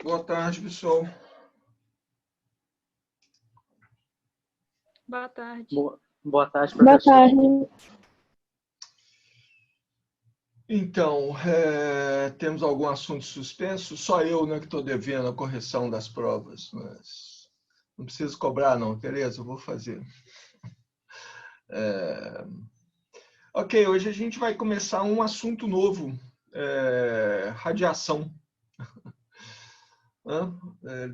Boa tarde, pessoal. Boa tarde. Boa tarde, Boa professor. tarde. Então, temos algum assunto suspenso? Só eu, né, que estou devendo a correção das provas, mas não preciso cobrar não, Tereza, eu vou fazer. Ok, hoje a gente vai começar um assunto novo, radiação.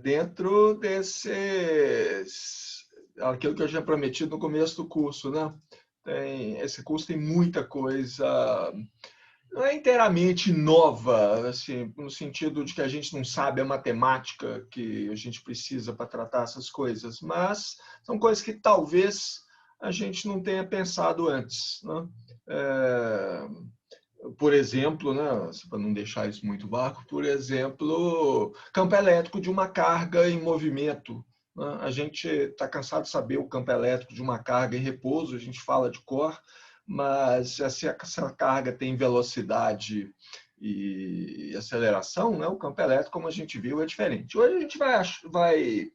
Dentro desses, aquilo que eu já prometi no começo do curso, né? Esse curso tem muita coisa, não é inteiramente nova, assim, no sentido de que a gente não sabe a matemática que a gente precisa para tratar essas coisas, mas são coisas que talvez a gente não tenha pensado antes, né? Por exemplo, né, para não deixar isso muito vago, por exemplo, campo elétrico de uma carga em movimento. Né? A gente está cansado de saber o campo elétrico de uma carga em repouso, a gente fala de cor, mas se essa carga tem velocidade e aceleração, né, o campo elétrico, como a gente viu, é diferente. Hoje a gente vai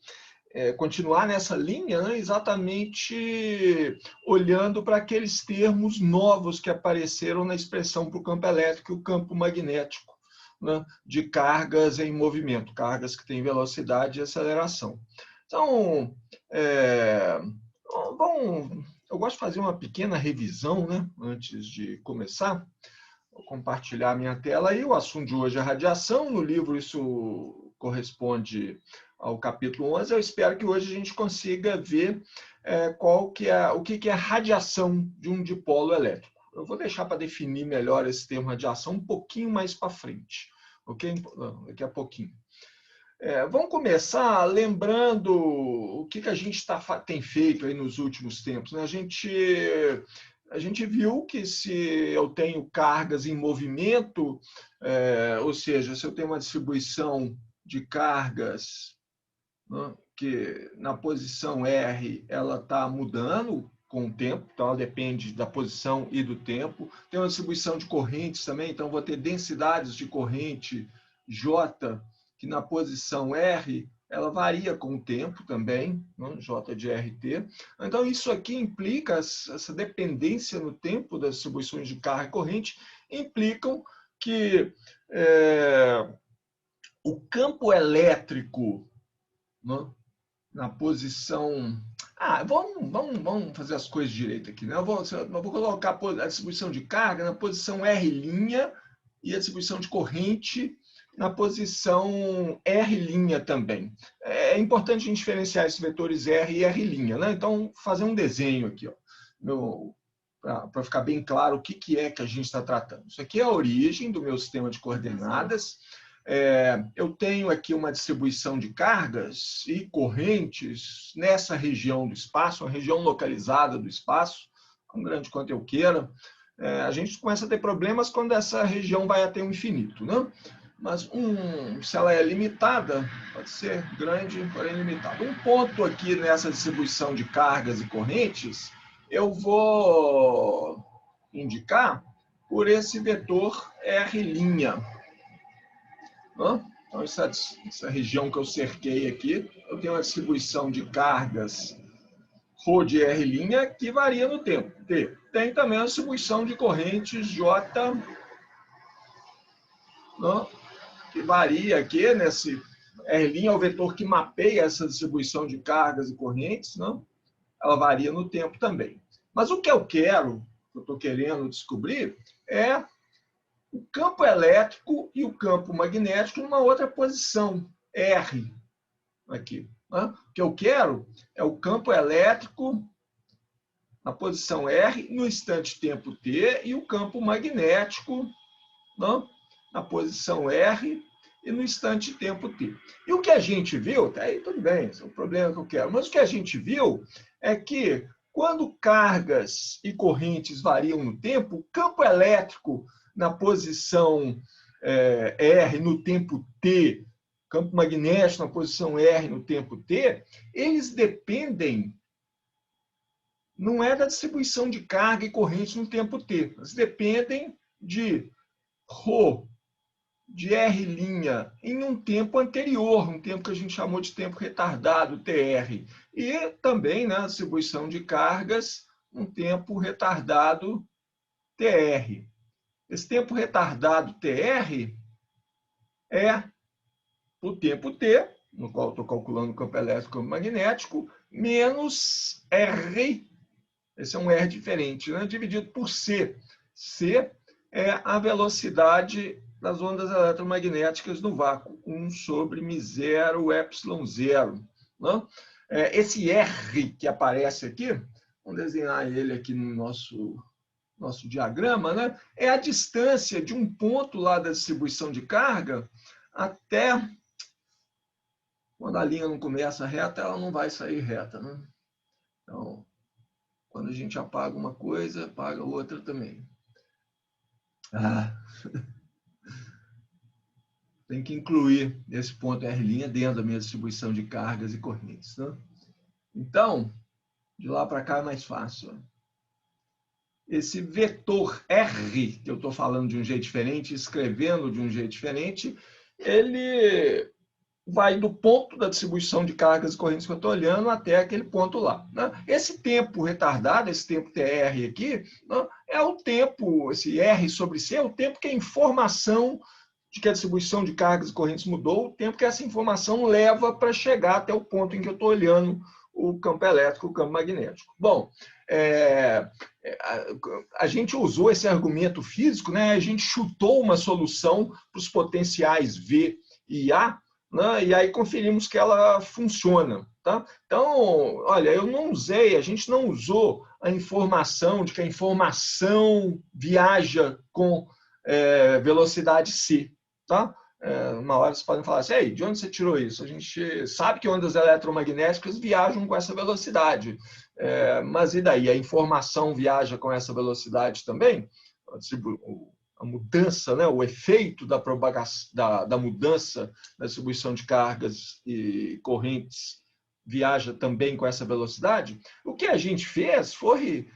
continuar nessa linha, né, exatamente olhando para aqueles termos novos que apareceram na expressão para o campo elétrico e o campo magnético, né, de cargas em movimento, cargas que têm velocidade e aceleração. Então, bom, eu gosto de fazer uma pequena revisão, né, antes de começar. Vou compartilhar a minha tela aí. O assunto de hoje é radiação. No livro isso corresponde ao capítulo 11. Eu espero que hoje a gente consiga ver o que é radiação de um dipolo elétrico. Eu vou deixar para definir melhor esse termo radiação um pouquinho mais para frente, ok? Daqui a pouquinho. Vamos começar lembrando o que a gente tem feito aí nos últimos tempos, né? A gente viu que se eu tenho cargas em movimento, ou seja, se eu tenho uma distribuição de cargas, né, que na posição R ela está mudando com o tempo, então ela depende da posição e do tempo. Tem uma distribuição de correntes também, então vou ter densidades de corrente J, que na posição R ela varia com o tempo também, né? J de RT. Então, isso aqui implica, essa dependência no tempo das distribuições de carga e corrente, implicam que o campo elétrico, né, na posição... vamos fazer as coisas direito aqui, né? Eu vou colocar a distribuição de carga na posição R' e a distribuição de corrente na posição R' também. É importante a gente diferenciar esses vetores R e R', né? Então, fazer um desenho aqui, para ficar bem claro o que é que a gente está tratando. Isso aqui é a origem do meu sistema de coordenadas. Eu tenho aqui uma distribuição de cargas e correntes nessa região do espaço, uma região localizada do espaço, tão grande quanto eu queira. A gente começa a ter problemas quando essa região vai até o infinito, né? Mas se ela é limitada, pode ser grande, porém limitada. Um ponto aqui nessa distribuição de cargas e correntes, eu vou indicar por esse vetor R'. Então, essa região que eu cerquei aqui, eu tenho uma distribuição de cargas ρ de R' que varia no tempo, T. Tem também a distribuição de correntes J, que varia aqui, nesse R' é o vetor que mapeia essa distribuição de cargas e correntes, ela varia no tempo também. Mas o que eu estou querendo descobrir, é o campo elétrico e o campo magnético numa outra posição, R, aqui. O que eu quero é o campo elétrico na posição R, no instante tempo T, e o campo magnético na posição R e no instante tempo T. E o que a gente viu, tá aí tudo bem, esse é o problema que eu quero, mas o que a gente viu é que quando cargas e correntes variam no tempo, o campo elétrico na posição R no tempo T, campo magnético na posição R no tempo T, eles dependem, não é da distribuição de carga e corrente no tempo T, eles dependem de ρ de R' em um tempo anterior, um tempo que a gente chamou de tempo retardado, TR. E também, né, a distribuição de cargas, um tempo retardado, TR. Esse tempo retardado, TR, é o tempo T, no qual estou calculando o campo elétrico e o campo magnético, menos R, esse é um R diferente, né, dividido por C. C é a velocidade das ondas eletromagnéticas no vácuo, 1 sobre μ0 ε0. Né? Esse R que aparece aqui, vamos desenhar ele aqui no nosso diagrama, né? É a distância de um ponto lá da distribuição de carga até... Quando a linha não começa reta, ela não vai sair reta. Né? Então, quando a gente apaga uma coisa, apaga outra também. Tem que incluir esse ponto R' dentro da minha distribuição de cargas e correntes. Né? Então, de lá para cá é mais fácil. Esse vetor R, que eu estou falando de um jeito diferente, escrevendo de um jeito diferente, ele vai do ponto da distribuição de cargas e correntes que eu estou olhando até aquele ponto lá. Né? Esse tempo retardado, esse tempo TR aqui, né, é o tempo, esse R sobre C, é o tempo que a informação de que a distribuição de cargas e correntes mudou, o tempo que essa informação leva para chegar até o ponto em que eu estou olhando o campo elétrico, o campo magnético. Bom, a gente usou esse argumento físico, né? A gente chutou uma solução para os potenciais V e A, né? E aí conferimos que ela funciona. Tá? Então, olha, a gente não usou a informação de que a informação viaja com velocidade C. Tá? Uma hora vocês podem falar assim, ei, de onde você tirou isso? A gente sabe que ondas eletromagnéticas viajam com essa velocidade, mas e daí? A informação viaja com essa velocidade também? A mudança, né? O efeito da propagação, da mudança da distribuição de cargas e correntes viaja também com essa velocidade? O que a gente fez foi,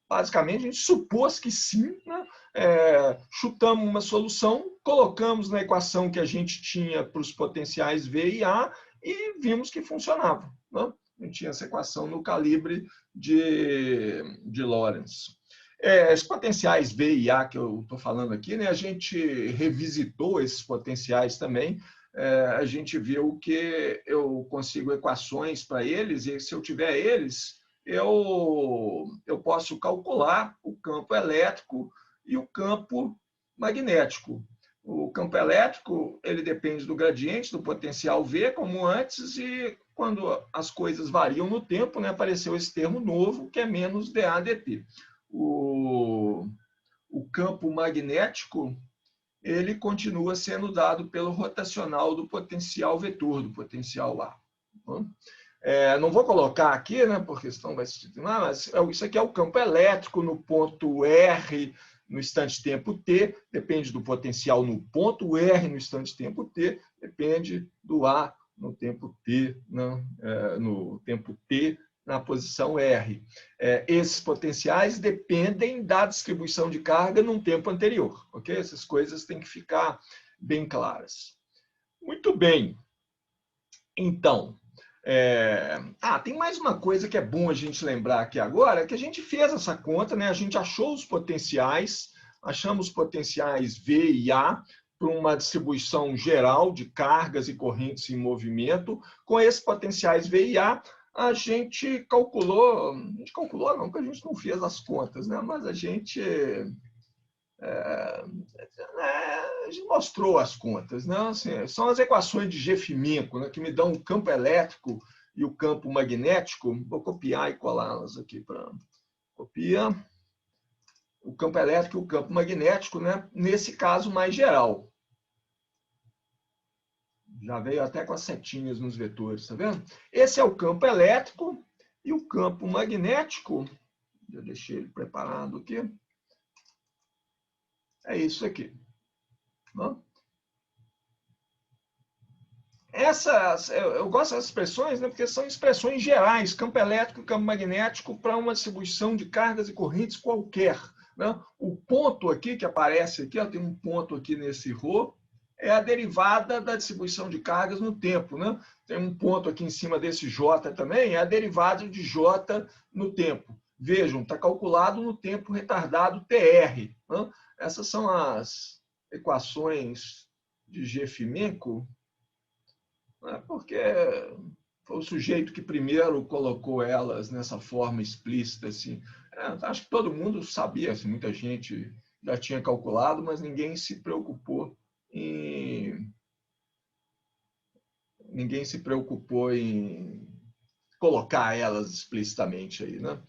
basicamente, a gente supôs que sim, né? Chutamos uma solução, colocamos na equação que a gente tinha para os potenciais V e A e vimos que funcionava. Né? A gente tinha essa equação no calibre de Lorentz. Os potenciais V e A que eu estou falando aqui, né, a gente revisitou esses potenciais também, a gente viu que eu consigo equações para eles, e se eu tiver eles, eu posso calcular o campo elétrico e o campo magnético. O campo elétrico, ele depende do gradiente, do potencial V, como antes, e quando as coisas variam no tempo, né, apareceu esse termo novo, que é menos dA/dt. O campo magnético, ele continua sendo dado pelo rotacional do potencial vetor, do potencial A. Não vou colocar aqui, né, porque senão vai se titular, mas isso aqui é o campo elétrico no ponto R, no instante tempo t, depende do potencial no ponto R, no instante tempo t, depende do A no tempo t, no tempo t, na posição R. Esses potenciais dependem da distribuição de carga num tempo anterior. Okay? Essas coisas têm que ficar bem claras. Muito bem. Então, tem mais uma coisa que é bom a gente lembrar aqui agora, que a gente fez essa conta, né? A gente achou os potenciais, achamos potenciais V e A para uma distribuição geral de cargas e correntes em movimento. Com esses potenciais V e A gente calculou não, porque a gente não fez as contas, né? Mas a gente mostrou as contas, né? Assim, são as equações de G-Fimenko, né, que me dão o campo elétrico e o campo magnético. Vou copiar e colá-las aqui para copia o campo elétrico e o campo magnético, né? Nesse caso mais geral. Já veio até com as setinhas nos vetores, tá vendo? Esse é o campo elétrico e o campo magnético. Já deixei ele preparado aqui. É isso aqui. Eu gosto dessas expressões, né, porque são expressões gerais, campo elétrico e campo magnético para uma distribuição de cargas e correntes qualquer. Né? O ponto aqui que aparece aqui, tem um ponto aqui nesse ρ, é a derivada da distribuição de cargas no tempo, né? Tem um ponto aqui em cima desse J também, é a derivada de J no tempo. Vejam, está calculado no tempo retardado TR. Né? Essas são as equações de Gefimenko, né? Porque foi o sujeito que primeiro colocou elas nessa forma explícita. Assim. Acho que todo mundo sabia, assim, muita gente já tinha calculado, mas ninguém se preocupou em colocar elas explicitamente aí, né?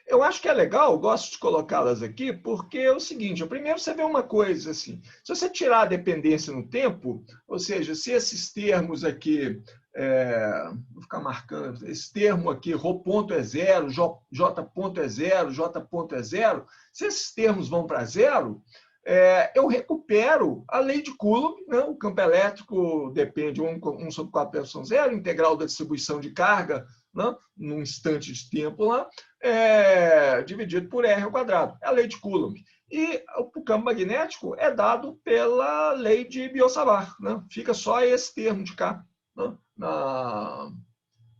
Eu acho que é legal, gosto de colocá-las aqui, porque é o seguinte, primeiro você vê uma coisa assim, se você tirar a dependência no tempo, ou seja, se esses termos aqui, vou ficar marcando, esse termo aqui, ρ ponto é zero, J ponto é zero, J ponto é zero, se esses termos vão para zero, eu recupero a lei de Coulomb, né? O campo elétrico depende 1 sobre 4π/0, integral da distribuição de carga, né? Num instante de tempo lá, dividido por R ao quadrado. É a lei de Coulomb. E o campo magnético é dado pela lei de Biot-Savart. Né? Fica só esse termo de cá, né?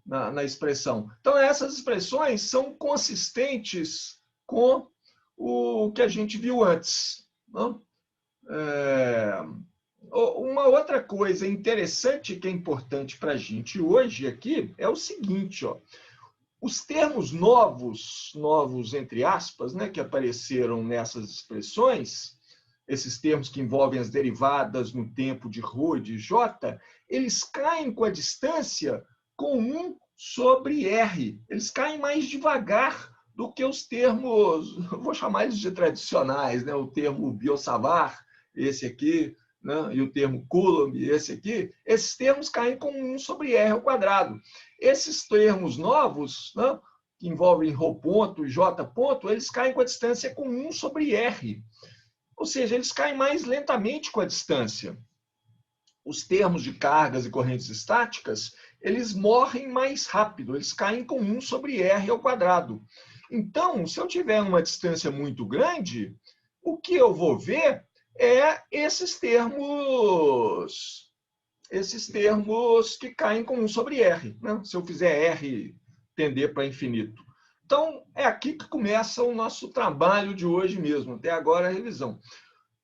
na expressão. Então, essas expressões são consistentes com o que a gente viu antes. Não? Uma outra coisa interessante que é importante para a gente hoje aqui é o seguinte, ó, os termos novos entre aspas, né, que apareceram nessas expressões, esses termos que envolvem as derivadas no tempo de ρ e de J, eles caem com a distância com 1 sobre R. Eles caem mais devagar do que os termos, vou chamar eles de tradicionais, né? O termo Biot-Savart, esse aqui, né? E o termo Coulomb, esse aqui, esses termos caem com 1 sobre R ao quadrado. Esses termos novos, né? Que envolvem ρ ponto e J ponto, eles caem com a distância com 1 sobre R. Ou seja, eles caem mais lentamente com a distância. Os termos de cargas e correntes estáticas, eles morrem mais rápido, eles caem com 1 sobre R ao quadrado. Então, se eu tiver uma distância muito grande, o que eu vou ver é esses termos que caem com 1 sobre R, né? Se eu fizer R tender para infinito. Então, é aqui que começa o nosso trabalho de hoje mesmo, até agora a revisão.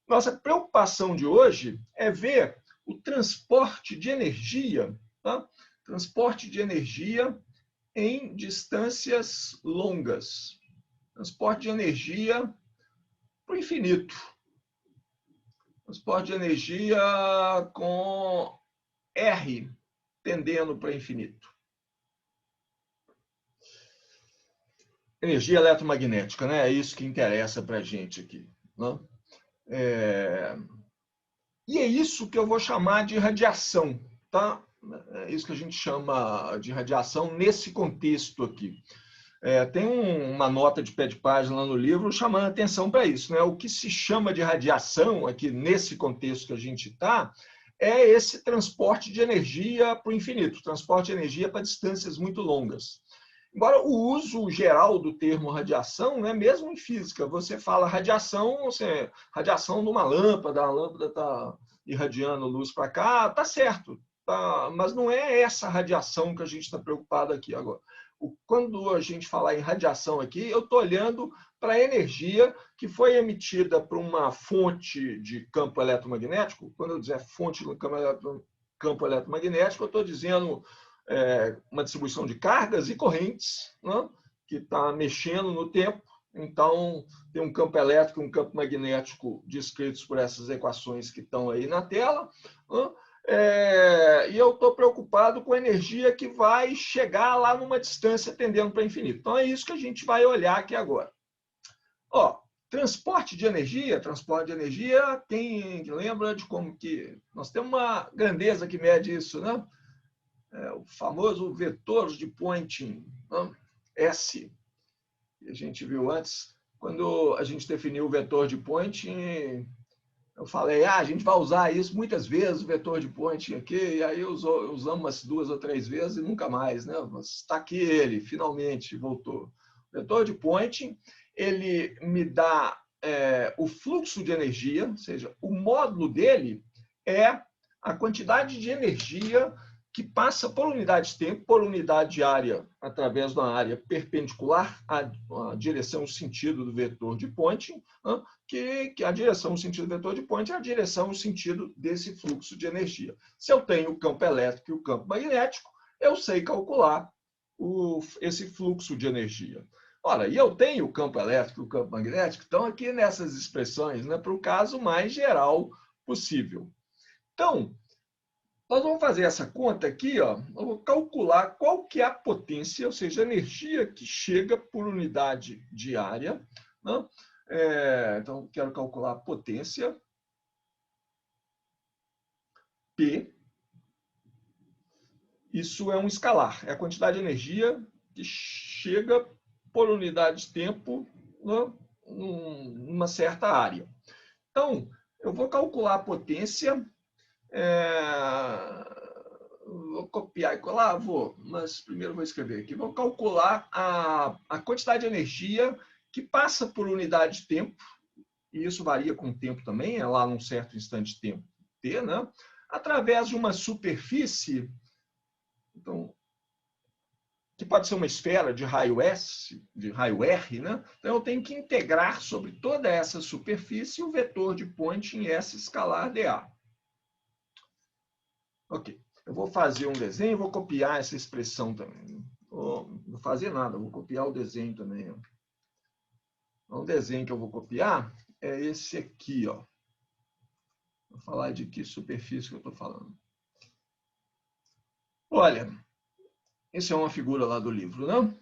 Nossa preocupação de hoje é ver o transporte de energia, tá? Transporte de energia em distâncias longas. Transporte de energia para o infinito. Transporte de energia com R tendendo para infinito. Energia eletromagnética, né? É isso que interessa para a gente aqui. Né? E é isso que eu vou chamar de radiação, tá? É isso que a gente chama de radiação nesse contexto aqui. Tem uma nota de pé de página lá no livro chamando a atenção para isso, né? O que se chama de radiação aqui nesse contexto que a gente está é esse transporte de energia para o infinito, transporte de energia para distâncias muito longas. Embora o uso geral do termo radiação, né, mesmo em física, você fala radiação, radiação numa lâmpada, a lâmpada está irradiando luz para cá, tá certo, tá, mas não é essa radiação que a gente está preocupado aqui agora. Quando a gente falar em radiação aqui, eu estou olhando para a energia que foi emitida por uma fonte de campo eletromagnético. Quando eu dizer fonte do campo eletromagnético, eu estou dizendo uma distribuição de cargas e correntes, né, que está mexendo no tempo. Então, tem um campo elétrico e um campo magnético descritos por essas equações que estão aí na tela. Né, e eu estou preocupado com a energia que vai chegar lá numa distância tendendo para infinito. Então, é isso que a gente vai olhar aqui agora. Ó, transporte de energia, quem lembra de como que... Nós temos uma grandeza que mede isso, né? O famoso vetor de Poynting, né? S, que a gente viu antes. Quando a gente definiu o vetor de Poynting, eu falei, a gente vai usar isso muitas vezes, o vetor de Poynting aqui, e aí usamos umas 2 ou 3 vezes e nunca mais, né? Mas está aqui ele, finalmente voltou. O vetor de Poynting, ele me dá o fluxo de energia, ou seja, o módulo dele é a quantidade de energia que passa por unidade de tempo, por unidade de área, através da área perpendicular à direção, sentido do vetor de Poynting, que a direção, o sentido do vetor de Poynting é a direção, o sentido desse fluxo de energia. Se eu tenho o campo elétrico e o campo magnético, eu sei calcular esse fluxo de energia. Ora, e eu tenho o campo elétrico e o campo magnético, estão aqui nessas expressões, né, para o caso mais geral possível. Então, nós vamos fazer essa conta aqui, ó. Eu vou calcular qual que é a potência, ou seja, a energia que chega por unidade de área. Né? Então, quero calcular a potência P. Isso é um escalar, é a quantidade de energia que chega por unidade de tempo, né, numa certa área. Então, eu vou calcular a potência. Vou copiar e colar? Vou, mas primeiro vou escrever aqui. Vou calcular a quantidade de energia que passa por unidade de tempo, e isso varia com o tempo também, é lá num certo instante de tempo, T, né? Através de uma superfície, então, que pode ser uma esfera de raio S, de raio R, né? Então eu tenho que integrar sobre toda essa superfície o vetor de Poynting S escalar dA. Ok. Eu vou fazer um desenho, vou copiar essa expressão também. Não vou fazer nada, vou copiar o desenho também. O desenho que eu vou copiar é esse aqui, ó. Vou falar de que superfície que eu estou falando. Olha, essa é uma figura lá do livro, né?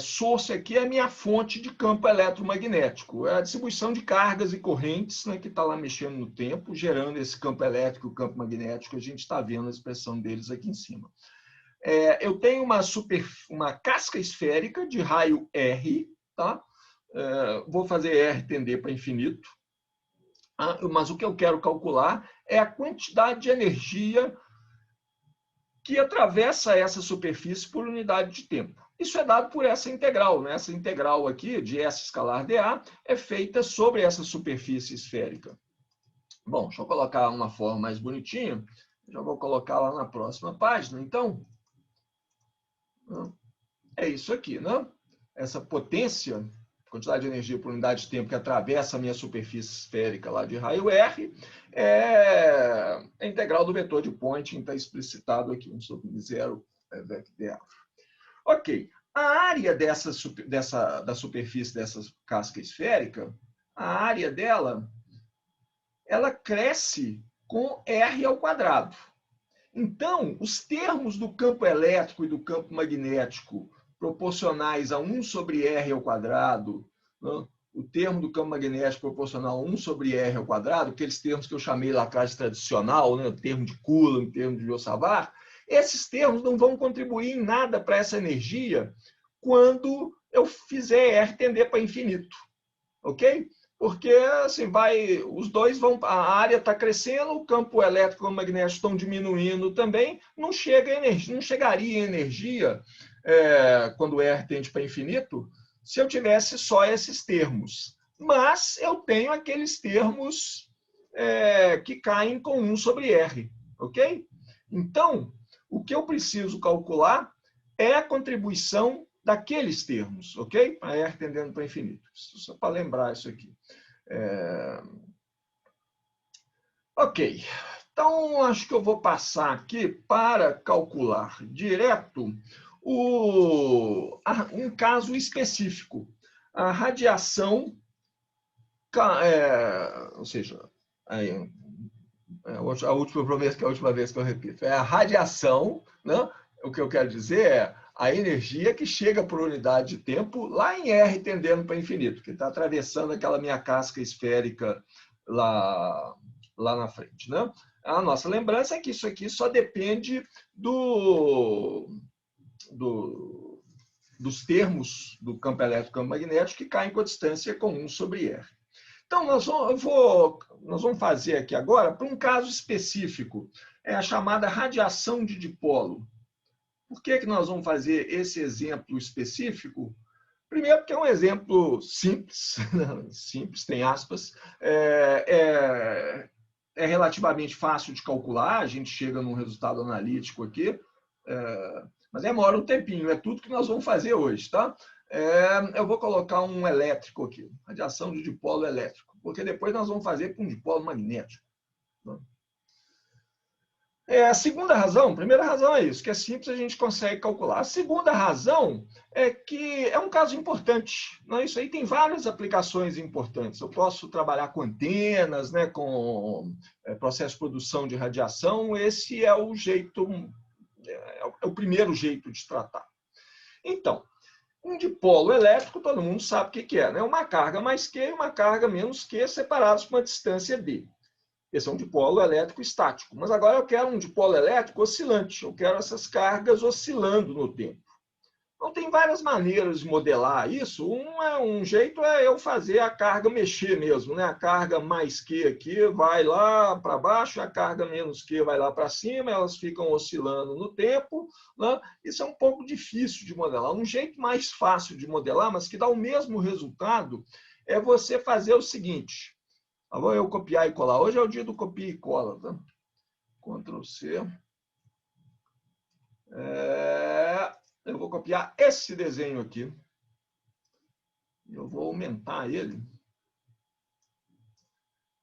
Source aqui é a minha fonte de campo eletromagnético. É a distribuição de cargas e correntes, né, que está lá mexendo no tempo, gerando esse campo elétrico e o campo magnético. A gente está vendo a expressão deles aqui em cima. Eu tenho uma casca esférica de raio R, tá? Vou fazer R tender para infinito. Mas o que eu quero calcular é a quantidade de energia que atravessa essa superfície por unidade de tempo. Isso é dado por essa integral, né? Essa integral aqui, de S escalar dA, é feita sobre essa superfície esférica. Bom, deixa eu colocar uma forma mais bonitinha. Já vou colocar lá na próxima página. Então, é isso aqui, né? Essa potência, quantidade de energia por unidade de tempo que atravessa a minha superfície esférica lá de raio R, é a integral do vetor de Poynting, está explicitado aqui, 1 sobre 0 dA. Ok, a área da superfície dessa casca esférica, a área dela, ela cresce com R ao quadrado. Então, os termos do campo elétrico e do campo magnético proporcionais a 1 sobre R ao quadrado, né? O termo do campo magnético proporcional a 1 sobre R ao quadrado, aqueles termos que eu chamei lá atrás de tradicional, né? O termo de Coulomb, o termo de Biot-Savart, esses termos não vão contribuir em nada para essa energia quando eu fizer R tender para infinito, ok? Porque assim os dois vão, a área está crescendo, o campo elétrico e o magnético estão diminuindo também, não chegaria energia quando R tende para infinito, se eu tivesse só esses termos. Mas eu tenho aqueles termos que caem com 1 sobre R, ok? Então, o que eu preciso calcular é a contribuição daqueles termos, ok? A R tendendo para infinito. Só para lembrar isso aqui. Ok. Então, acho que eu vou passar aqui para calcular direto um caso específico. A radiação, ou seja, a última promessa que é a última vez que eu repito, é a radiação, né? O que eu quero dizer é a energia que chega por unidade de tempo lá em R tendendo para infinito, que está atravessando aquela minha casca esférica lá na frente, né? A nossa lembrança é que isso aqui só depende dos termos do campo elétrico e campo magnético que caem com a distância com 1 sobre R. Então, nós vamos fazer aqui agora para um caso específico, a chamada radiação de dipolo. Por que nós vamos fazer esse exemplo específico? Primeiro, porque é um exemplo simples, simples, tem aspas, é relativamente fácil de calcular, a gente chega num resultado analítico aqui, mas demora um tempinho, é tudo que nós vamos fazer hoje, tá? Eu vou colocar um elétrico aqui, radiação de dipolo elétrico, porque depois nós vamos fazer com um dipolo magnético. Tá? A segunda razão, a primeira razão é isso, que é simples, a gente consegue calcular. A segunda razão é que é um caso importante. Né? Isso aí tem várias aplicações importantes. Eu posso trabalhar com antenas, né, com processo de produção de radiação. Esse é o jeito, é o primeiro jeito de tratar. Então, um dipolo elétrico, todo mundo sabe o que é, né? Uma carga mais Q e uma carga menos Q separados por uma distância D. Esse é um dipolo elétrico estático. Mas agora eu quero um dipolo elétrico oscilante. Eu quero essas cargas oscilando no tempo. Então, tem várias maneiras de modelar isso. Um jeito é eu fazer a carga mexer mesmo. Né? A carga mais Q aqui vai lá para baixo, a carga menos Q vai lá para cima, elas ficam oscilando no tempo. Né? Isso é um pouco difícil de modelar. Um jeito mais fácil de modelar, mas que dá o mesmo resultado, é você fazer o seguinte. Vou eu copiar e colar. Hoje é o dia do copia e cola. Tá? Ctrl C. Eu vou copiar esse desenho aqui. Eu vou aumentar ele.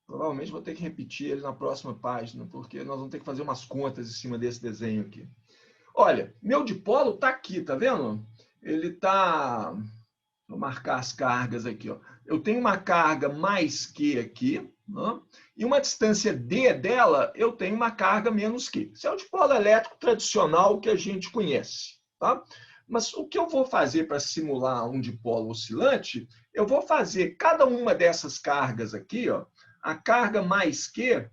Provavelmente vou ter que repetir ele na próxima página, porque nós vamos ter que fazer umas contas em cima desse desenho aqui. Olha, meu dipolo está aqui, tá vendo? Ele está... Vou marcar as cargas aqui. Ó. Eu tenho uma carga mais Q aqui, né? E uma distância D dela, eu tenho uma carga menos Q. Isso é o dipolo elétrico tradicional que a gente conhece. Tá? Mas o que eu vou fazer para simular um dipolo oscilante, eu vou fazer cada uma dessas cargas aqui, ó, a carga mais Q,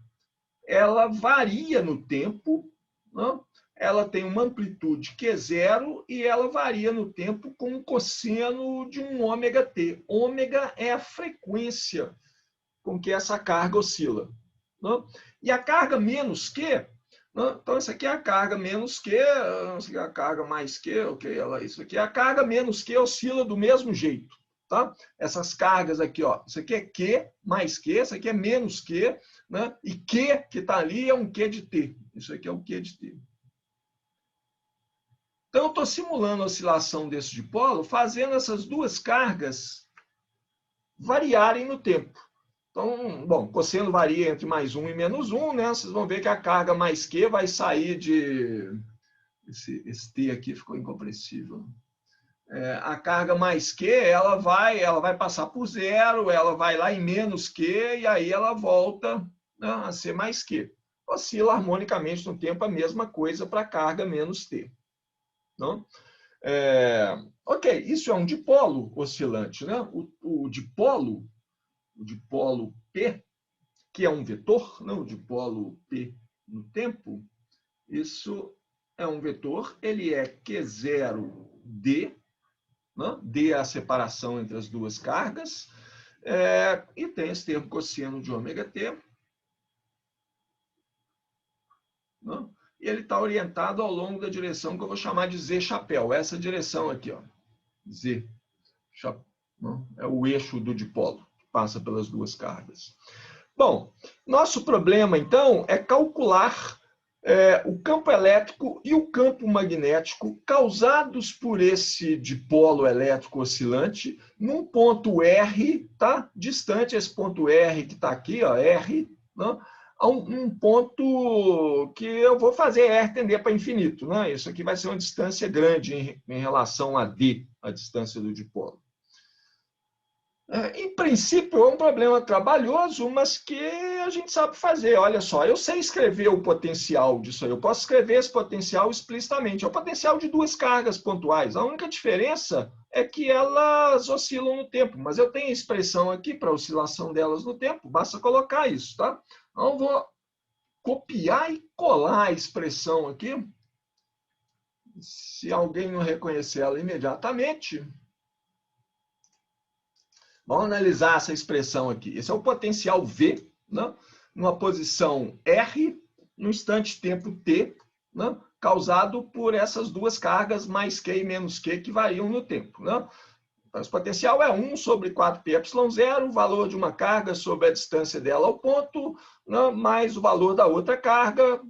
ela varia no tempo, né? Ela tem uma amplitude Q0 e ela varia no tempo com um cosseno de um ômega t. Ômega é a frequência com que essa carga oscila. Né? E a carga menos Q, né? Então isso aqui é a carga menos Q, isso aqui é a carga mais Q, ok, isso aqui é a carga menos Q oscila do mesmo jeito. Tá? Essas cargas aqui, ó, isso aqui é Q mais Q, isso aqui é menos Q, né? E Q que está ali é um Q de T. Isso aqui é um Q de T. Então, eu estou simulando a oscilação desse dipolo, fazendo essas duas cargas variarem no tempo. Então, bom, cosseno varia entre mais 1 e menos 1, né? Vocês vão ver que a carga mais Q vai sair de... Esse T aqui ficou incompreensível. A carga mais Q, ela vai passar por zero, ela vai lá em menos Q, e aí ela volta, né, a ser mais Q. Oscila harmonicamente no tempo a mesma coisa para a carga menos T. Não? Ok, isso é um dipolo oscilante. Né? O dipolo P, que é um vetor, não? O dipolo P no tempo, isso é um vetor, ele é Q0D, né? D é a separação entre as duas cargas, e tem esse termo cosseno de ômega t. Né? E ele está orientado ao longo da direção que eu vou chamar de Z chapéu. Essa direção aqui, ó. Z. É o eixo do dipolo, que passa pelas duas cargas. Bom, nosso problema, então, é calcular o campo elétrico e o campo magnético causados por esse dipolo elétrico oscilante num ponto R, tá? Distante esse ponto R que está aqui, ó, R, né? A um ponto que eu vou fazer R tender para infinito. Né? Isso aqui vai ser uma distância grande em relação a D, a distância do dipolo. Em princípio, é um problema trabalhoso, mas que a gente sabe fazer. Olha só, eu sei escrever o potencial disso aí. Eu posso escrever esse potencial explicitamente. É o potencial de duas cargas pontuais. A única diferença é que elas oscilam no tempo. Mas eu tenho a expressão aqui para a oscilação delas no tempo. Basta colocar isso, tá? Então, vou copiar e colar a expressão aqui. Se alguém não reconhecer ela imediatamente, vamos analisar essa expressão aqui. Esse é o potencial V, né? Numa posição R, no instante tempo T, né? Causado por essas duas cargas mais Q e menos Q que variam no tempo. Né? Então, esse potencial é 1 sobre 4πε0, o valor de uma carga sobre a distância dela ao ponto, né, mais o valor da outra carga,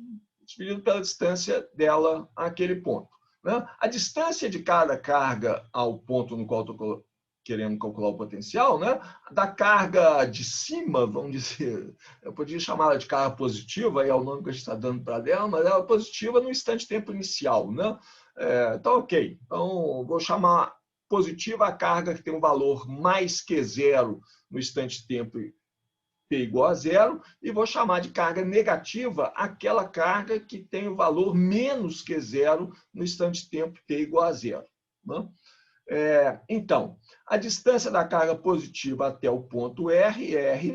dividido pela distância dela àquele ponto. Né? A distância de cada carga ao ponto no qual estou querendo calcular o potencial, né? Da carga de cima, vamos dizer, eu podia chamá-la de carga positiva, é o nome que a gente está dando para ela, mas ela é positiva no instante-tempo inicial. Né? Então, ok. Então, vou chamar positiva a carga que tem um valor mais que zero no instante-tempo T igual a zero, e vou chamar de carga negativa aquela carga que tem o valor menos que zero no instante-tempo T igual a zero. Né? Então, a distância da carga positiva até o ponto R é R+,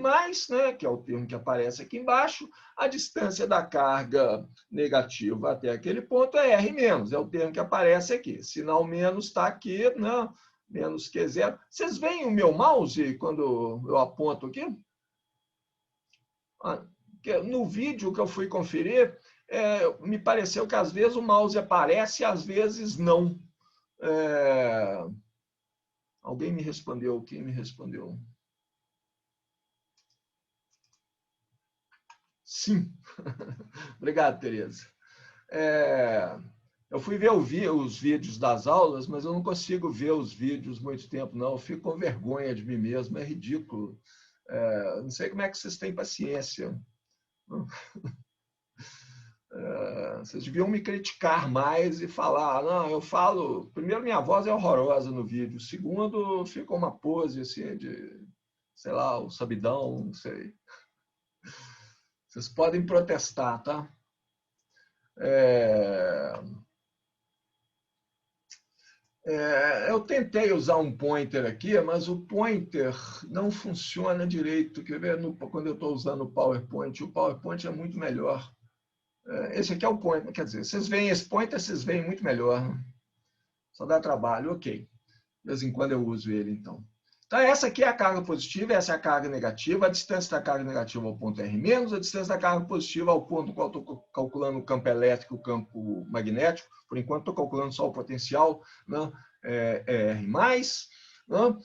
né, que é o termo que aparece aqui embaixo. A distância da carga negativa até aquele ponto é R-, é o termo que aparece aqui. Sinal menos está aqui, né, menos que zero. Vocês veem o meu mouse quando eu aponto aqui? No vídeo que eu fui conferir, me pareceu que às vezes o mouse aparece e às vezes não. Alguém me respondeu? Quem me respondeu? Sim. Obrigado, Tereza. Eu fui ver os vídeos das aulas, mas eu não consigo ver os vídeos muito tempo, não. Eu fico com vergonha de mim mesmo, é ridículo. Não sei como é que vocês têm paciência. Vocês deviam me criticar mais e falar, não, eu falo, primeiro, minha voz é horrorosa no vídeo, segundo, fica uma pose assim de, sei lá, o sabidão, não sei. Vocês podem protestar, tá? Eu tentei usar um pointer aqui, mas o pointer não funciona direito. Quer ver? Quando eu estou usando o PowerPoint é muito melhor. Esse aqui é o pointer, quer dizer, vocês veem esse pointer, vocês veem muito melhor. Né? Só dá trabalho, ok. De vez em quando eu uso ele, então. Então, essa aqui é a carga positiva, essa é a carga negativa. A distância da carga negativa ao ponto R-, a distância da carga positiva ao ponto no qual estou calculando o campo elétrico e o campo magnético. Por enquanto, estou calculando só o potencial, né? R+. Né?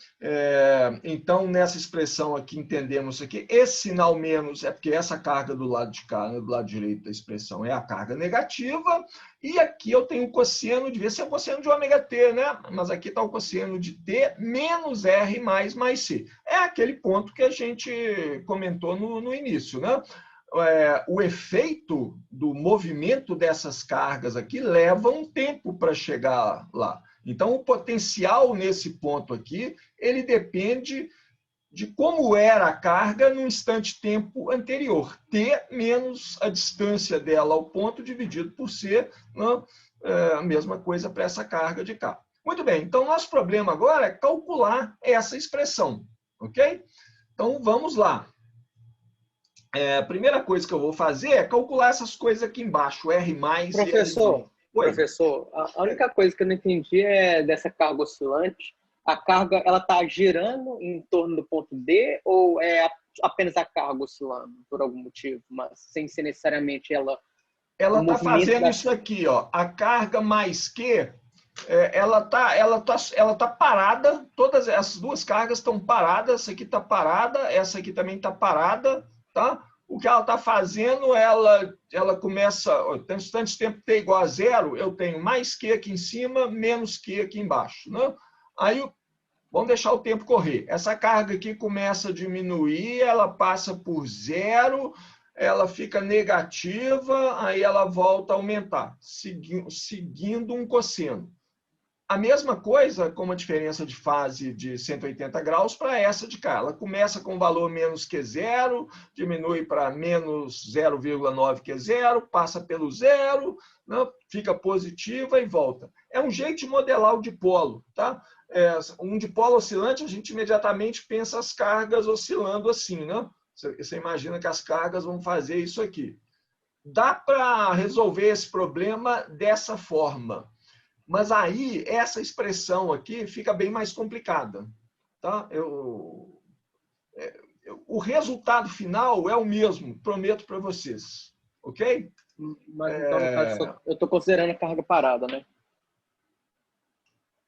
Então, nessa expressão aqui, entendemos isso aqui. Esse sinal menos é porque essa carga do lado de cá, né, do lado direito da expressão, é a carga negativa. E aqui eu tenho o cosseno, devia ser o cosseno de ômega-t, né? Mas aqui está o cosseno de t menos R mais C. É aquele ponto que a gente comentou no início, né? O efeito do movimento dessas cargas aqui leva um tempo para chegar lá. Então, o potencial nesse ponto aqui, ele depende de como era a carga no instante-tempo anterior. T menos a distância dela ao ponto dividido por C, né? A mesma coisa para essa carga de cá. Muito bem, então nosso problema agora é calcular essa expressão, ok? Então, vamos lá. A primeira coisa que eu vou fazer é calcular essas coisas aqui embaixo, R+, Professor, e R'. professor, a única coisa que eu não entendi é dessa carga oscilante. A carga, ela está girando em torno do ponto D ou é apenas a carga oscilando por algum motivo, mas sem ser necessariamente ela... Ela está fazendo isso aqui, ó. A carga mais Q, ela tá parada, todas essas duas cargas estão paradas, essa aqui está parada, essa aqui também está parada, tá? O que ela está fazendo, ela começa, tem instante de tempo T igual a zero, eu tenho mais Q aqui em cima, menos Q aqui embaixo. Né? Aí, vamos deixar o tempo correr. Essa carga aqui começa a diminuir, ela passa por zero, ela fica negativa, aí ela volta a aumentar, seguindo um cosseno. A mesma coisa com uma diferença de fase de 180 graus para essa de cá. Ela começa com valor menos que zero, diminui para menos 0,9 que zero, passa pelo zero, né? Fica positiva e volta. É um jeito de modelar o dipolo. Tá? Um dipolo oscilante, a gente imediatamente pensa as cargas oscilando assim. Né? Você imagina que as cargas vão fazer isso aqui. Dá para resolver esse problema dessa forma. Mas aí, essa expressão aqui fica bem mais complicada. Tá? O resultado final é o mesmo, prometo para vocês. Ok? Mas então, no caso, eu estou considerando a carga parada, né?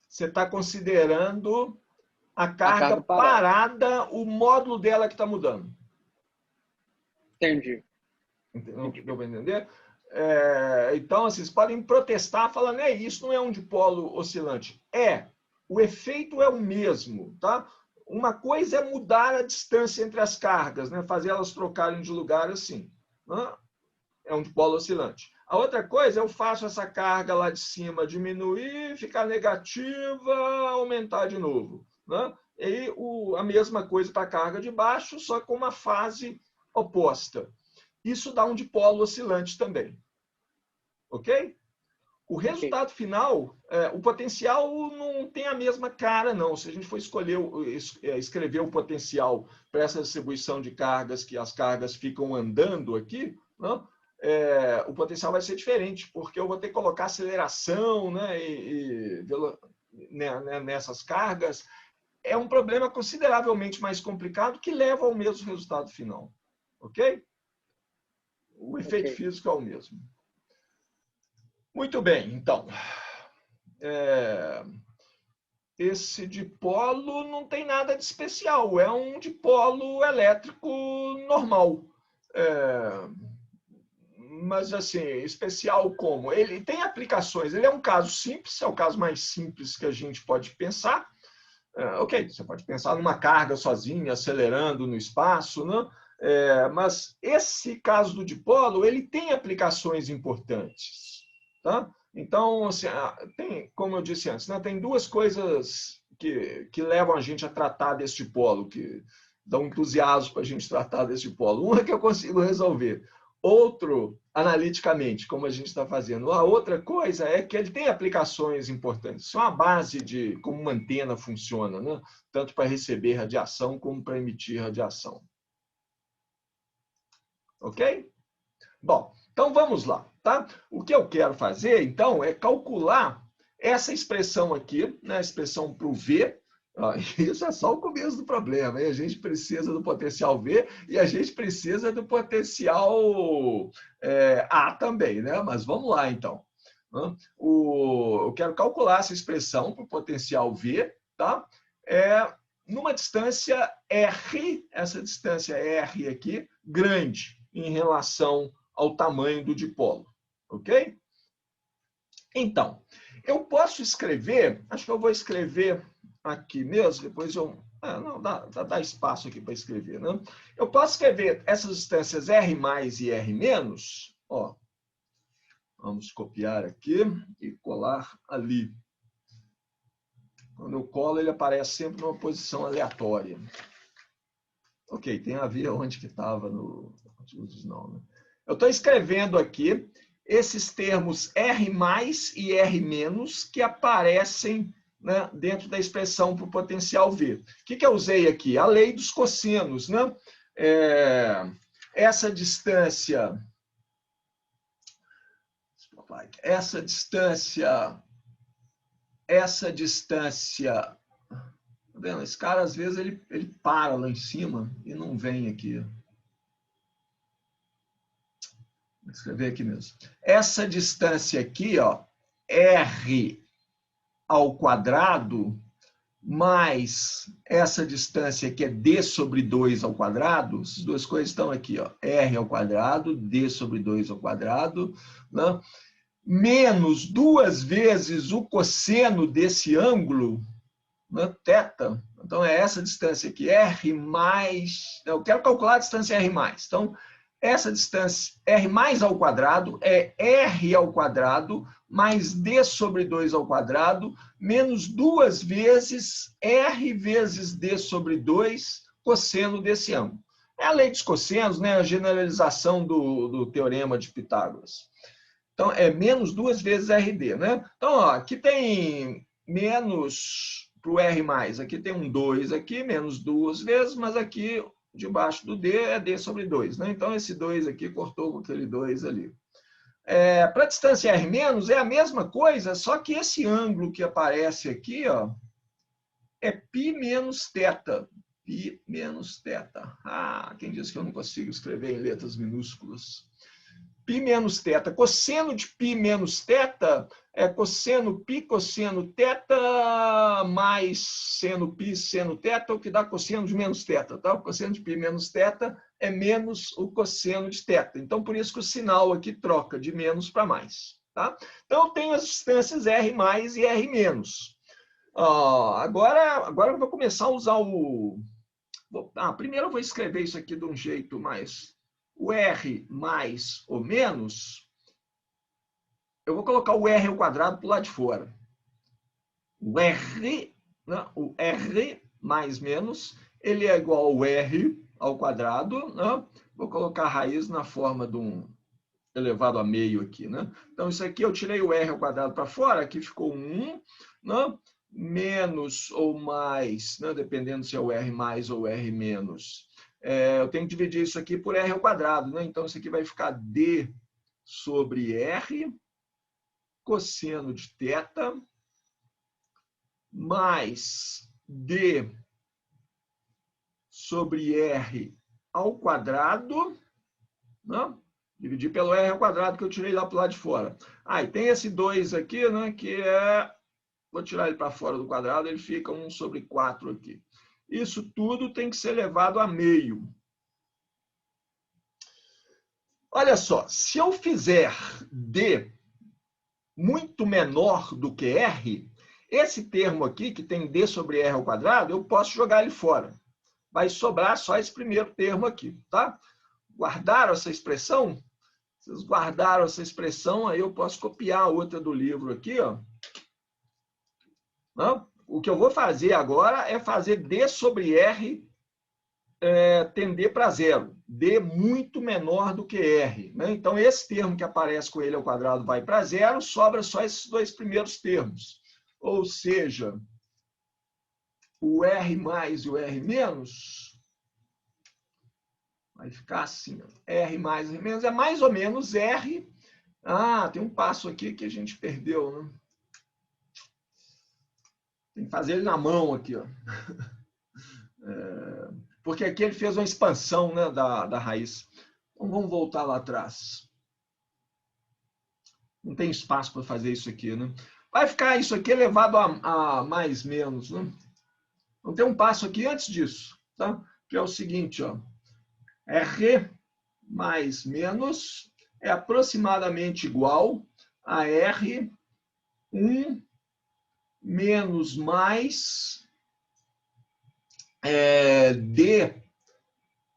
Você está considerando A A carga carga parada. parada, o módulo dela que está mudando. Entendi. Deu para entender? Então, assim, vocês podem protestar falando, isso não é um dipolo oscilante. O efeito é o mesmo, tá? Uma coisa é mudar a distância entre as cargas, né? Fazer elas trocarem de lugar assim. Né? É um dipolo oscilante. A outra coisa, eu faço essa carga lá de cima diminuir, ficar negativa, aumentar de novo. Né? E aí, a mesma coisa para a carga de baixo, só com uma fase oposta. Isso dá um dipolo oscilante também. Ok? O resultado final, o potencial não tem a mesma cara, não. Se a gente for escrever o potencial para essa distribuição de cargas, que as cargas ficam andando aqui, não? O potencial vai ser diferente, porque eu vou ter que colocar aceleração, né, nessas cargas. É um problema consideravelmente mais complicado que leva ao mesmo resultado final. Ok? O efeito físico é o mesmo. Muito bem, então. Esse dipolo não tem nada de especial, é um dipolo elétrico normal. Mas, assim, especial como? Ele tem aplicações, ele é um caso simples, é o caso mais simples que a gente pode pensar. Ok, você pode pensar numa carga sozinha, acelerando no espaço, né? Mas esse caso do dipolo, ele tem aplicações importantes. Tá? Então, assim, como eu disse antes, né, tem duas coisas que levam a gente a tratar desse dipolo, que dão entusiasmo para a gente tratar desse dipolo. Um é que eu consigo resolver. Outro, analiticamente, como a gente está fazendo. A outra coisa é que ele tem aplicações importantes. Isso é uma base de como uma antena funciona, né? Tanto para receber radiação como para emitir radiação. Ok? Bom, então vamos lá. Tá? O que eu quero fazer, então, é calcular essa expressão aqui, né? A expressão para o V. Isso é só o começo do problema. A gente precisa do potencial V e a gente precisa do potencial A também, né? Mas vamos lá, então. Eu quero calcular essa expressão para o potencial V, tá? Numa distância R, essa distância R aqui, grande em relação ao tamanho do dipolo. Ok? Então, eu posso escrever, acho que eu vou escrever aqui mesmo, depois eu... não, dá espaço aqui para escrever, né? Eu posso escrever essas distâncias R mais e R menos, ó. Vamos copiar aqui e colar ali. Quando eu colo, ele aparece sempre numa posição aleatória. Ok, tem a ver onde que estava no... Não, né? Eu estou escrevendo aqui esses termos R mais e R menos que aparecem, né, dentro da expressão para o potencial V. O que eu usei aqui? A lei dos cossenos. Né? Essa distância... Tá vendo? Esse cara, às vezes, ele para lá em cima e não vem aqui. Vou escrever aqui mesmo. Essa distância aqui, ó, R ao quadrado, mais essa distância que é D sobre 2 ao quadrado, as duas coisas estão aqui, ó, R ao quadrado, D sobre 2 ao quadrado, né? Menos 2 vezes o cosseno desse ângulo, né, θ. Então, é essa distância aqui, R mais... Eu quero calcular a distância R mais. Então, essa distância R mais ao quadrado é R ao quadrado mais D sobre 2 ao quadrado menos 2 vezes R vezes D sobre 2 cosseno desse ângulo. É a lei dos cossenos, né, a generalização do teorema de Pitágoras. Então, é menos 2 vezes RD. Né? Então, ó, aqui tem menos para o R mais. Aqui tem um 2 aqui, menos 2 vezes, mas aqui debaixo do D é D sobre 2. Né? Então, esse 2 aqui cortou com aquele 2 ali. Para a distância R menos é a mesma coisa, só que esse ângulo que aparece aqui, ó, é π menos θ. Π menos θ. Quem disse que eu não consigo escrever em letras minúsculas? π menos θ. Cosseno de π menos θ é cosseno π, cosseno θ, mais seno π, seno θ, o que dá cosseno de menos θ. Tá? O cosseno de π menos θ é menos o cosseno de θ. Então, por isso que o sinal aqui troca de menos para mais. Tá? Então, eu tenho as distâncias R mais e R menos. Agora eu vou começar a usar o... primeiro eu vou escrever isso aqui de um jeito mais... O R mais ou menos, eu vou colocar o R ao quadrado para o lado de fora. O R, né? O R mais menos, ele é igual ao R ao quadrado. Né? Vou colocar a raiz na forma de um elevado a meio aqui. Né? Então, isso aqui eu tirei o R ao quadrado para fora, aqui ficou 1, né? Menos ou mais, né? Dependendo se é o R mais ou R menos. Eu tenho que dividir isso aqui por R ao quadrado. Né? Então, isso aqui vai ficar D sobre R, cosseno de θ, mais D sobre R ao quadrado, né? Dividir pelo R ao quadrado que eu tirei lá para o lado de fora. E tem esse 2 aqui, né? Que é... Vou tirar ele para fora do quadrado, ele fica 1 sobre 4 aqui. Isso tudo tem que ser levado a meio. Olha só, se eu fizer D muito menor do que R, esse termo aqui, que tem D sobre R ao quadrado, eu posso jogar ele fora. Vai sobrar só esse primeiro termo aqui, tá? Guardaram essa expressão? Vocês guardaram essa expressão, aí eu posso copiar a outra do livro aqui, ó. Não? O que eu vou fazer agora é fazer D sobre R tender para zero. D muito menor do que R. Né? Então, esse termo que aparece com ele ao quadrado vai para zero, sobra só esses dois primeiros termos. Ou seja, o R mais e o R menos vai ficar assim. Ó. R mais e R menos é mais ou menos R. Tem um passo aqui que a gente perdeu, né? Tem que fazer ele na mão aqui, ó. Porque aqui ele fez uma expansão, né, da raiz. Então, vamos voltar lá atrás. Não tem espaço para fazer isso aqui, né? Vai ficar isso aqui elevado a mais menos, né? Então, tem um passo aqui antes disso, tá? Que é o seguinte, ó. R mais menos é aproximadamente igual a R 1 menos mais D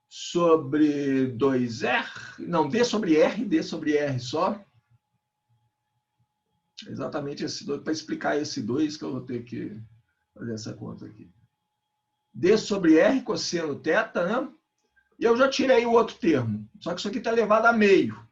sobre 2R, não, D sobre R só. Exatamente esse 2, para explicar esse 2 que eu vou ter que fazer essa conta aqui. D sobre R cosseno θ, né? E eu já tirei o outro termo, só que isso aqui está elevado a meio.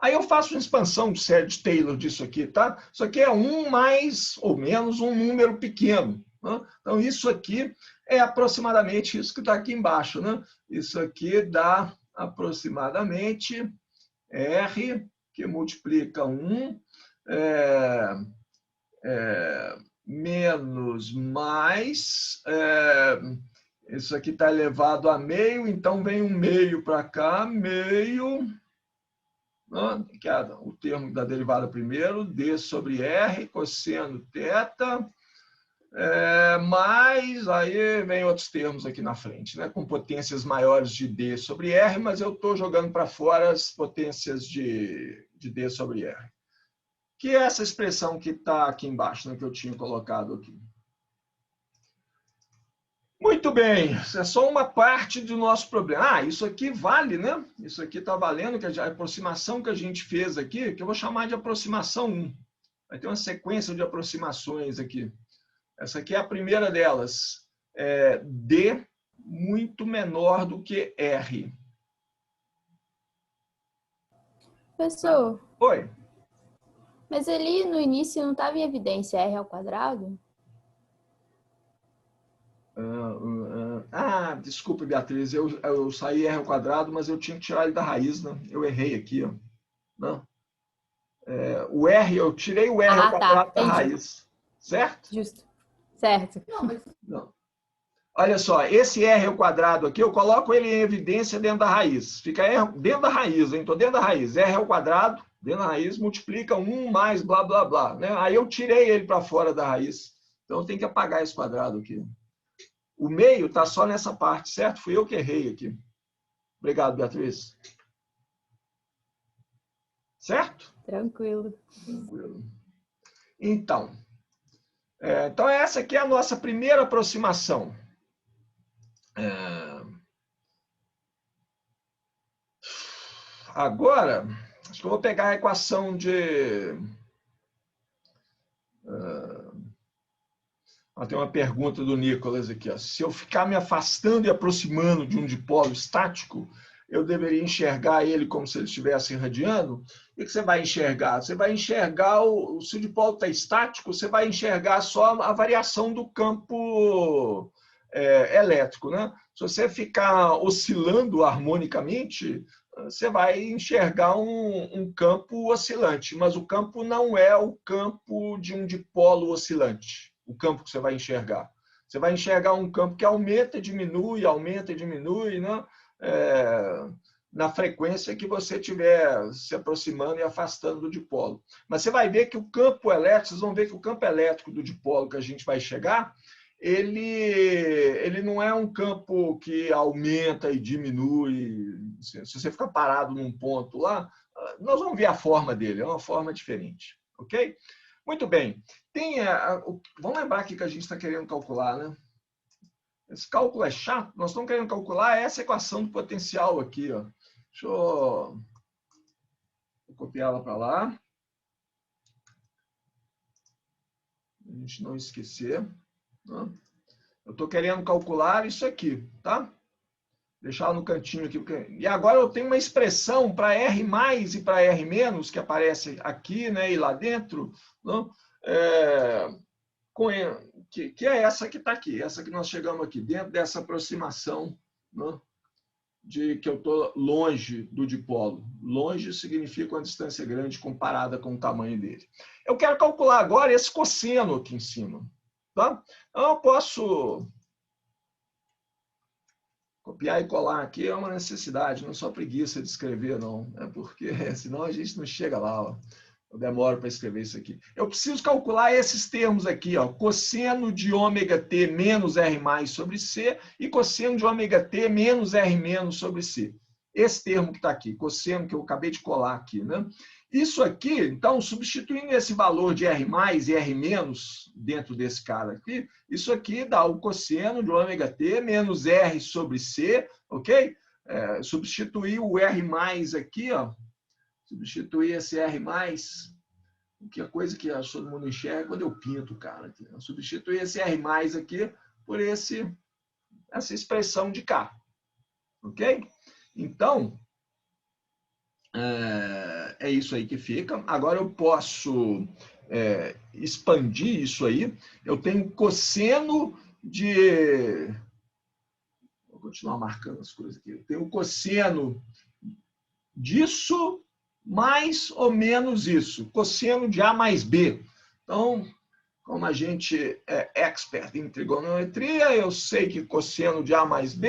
Aí eu faço uma expansão de série de Taylor disso aqui, tá? Isso aqui é 1 mais ou menos um número pequeno. Né? Então, isso aqui é aproximadamente isso que está aqui embaixo. Né? Isso aqui dá aproximadamente R, que multiplica 1, menos mais... isso aqui está elevado a meio, então vem um meio para cá, meio... que é o termo da derivada primeiro, D sobre R, cosseno θ, mais aí vem outros termos aqui na frente, né, com potências maiores de D sobre R, mas eu estou jogando para fora as potências de D sobre R. Que é essa expressão que está aqui embaixo, né, que eu tinha colocado aqui. Muito bem, isso é só uma parte do nosso problema. Isso aqui vale, né? Isso aqui está valendo, que a aproximação que a gente fez aqui, que eu vou chamar de aproximação 1. Vai ter uma sequência de aproximações aqui. Essa aqui é a primeira delas. D muito menor do que R. Professor. Oi. Mas ali no início não estava em evidência R ao quadrado? Desculpe, Beatriz, eu saí R ao quadrado, mas eu tinha que tirar ele da raiz, né? Eu errei aqui, ó. Não. O R, eu tirei o R ao quadrado da raiz, certo? Justo, certo. Não. Olha só, esse R ao quadrado aqui, eu coloco ele em evidência dentro da raiz. Fica R dentro da raiz, hein? Estou dentro da raiz. R ao quadrado, dentro da raiz, multiplica 1 mais blá, blá, blá. Né? Aí eu tirei ele para fora da raiz. Então, eu tenho que apagar esse quadrado aqui. O meio está só nessa parte, certo? Fui eu que errei aqui. Obrigado, Beatriz. Certo? Tranquilo. Tranquilo. Então, essa aqui é a nossa primeira aproximação. Agora, acho que eu vou pegar a equação de... tem uma pergunta do Nicolas aqui. Ó. Se eu ficar me afastando e aproximando de um dipolo estático, eu deveria enxergar ele como se ele estivesse irradiando? O que você vai enxergar? Você vai enxergar, se o dipolo está estático, você vai enxergar só a variação do campo elétrico. Né? Se você ficar oscilando harmonicamente, você vai enxergar um campo oscilante, mas o campo não é o campo de um dipolo oscilante, o campo que você vai enxergar. Você vai enxergar um campo que aumenta e diminui, né? Na frequência que você estiver se aproximando e afastando do dipolo. Mas você vai ver que o campo elétrico, vocês vão ver que o campo elétrico do dipolo que a gente vai chegar, ele não é um campo que aumenta e diminui. Se você ficar parado num ponto lá, nós vamos ver a forma dele, é uma forma diferente. Ok? Muito bem. Vamos lembrar aqui que a gente está querendo calcular, né? Esse cálculo é chato. Nós estamos querendo calcular essa equação do potencial aqui. Ó. Deixa eu copiá-la para lá. A gente não esquecer. Eu estou querendo calcular isso aqui, tá? Deixar no cantinho aqui. E agora eu tenho uma expressão para R mais e para R menos, que aparece aqui, né, e lá dentro, não? Que é essa que está aqui, essa que nós chegamos aqui, dentro dessa aproximação, não? De que eu estou longe do dipolo. Longe significa uma distância grande comparada com o tamanho dele. Eu quero calcular agora esse cosseno aqui em cima. Tá? Então, eu posso copiar e colar aqui, é uma necessidade, não é só preguiça de escrever, não. É porque senão a gente não chega lá. Ó. Eu demoro para escrever isso aqui. Eu preciso calcular esses termos aqui, ó, cosseno de ômega t menos R mais sobre C e cosseno de ômega t menos R menos sobre C. Esse termo que está aqui, cosseno que eu acabei de colar aqui, né? Isso aqui, então, substituindo esse valor de R mais e R menos dentro desse cara aqui, isso aqui dá o cosseno de ômega t menos R sobre C, ok? Substituir o R mais aqui, ó, substituir esse R mais, que é a coisa que todo mundo enxerga quando eu pinto, cara. Substituir esse R mais aqui por essa expressão de cá, ok? Então, é isso aí que fica. Agora eu posso expandir isso aí. Eu tenho cosseno de... Vou continuar marcando as coisas aqui. Eu tenho cosseno disso mais ou menos isso. Cosseno de A mais B. Então, como a gente é expert em trigonometria, eu sei que cosseno de A mais B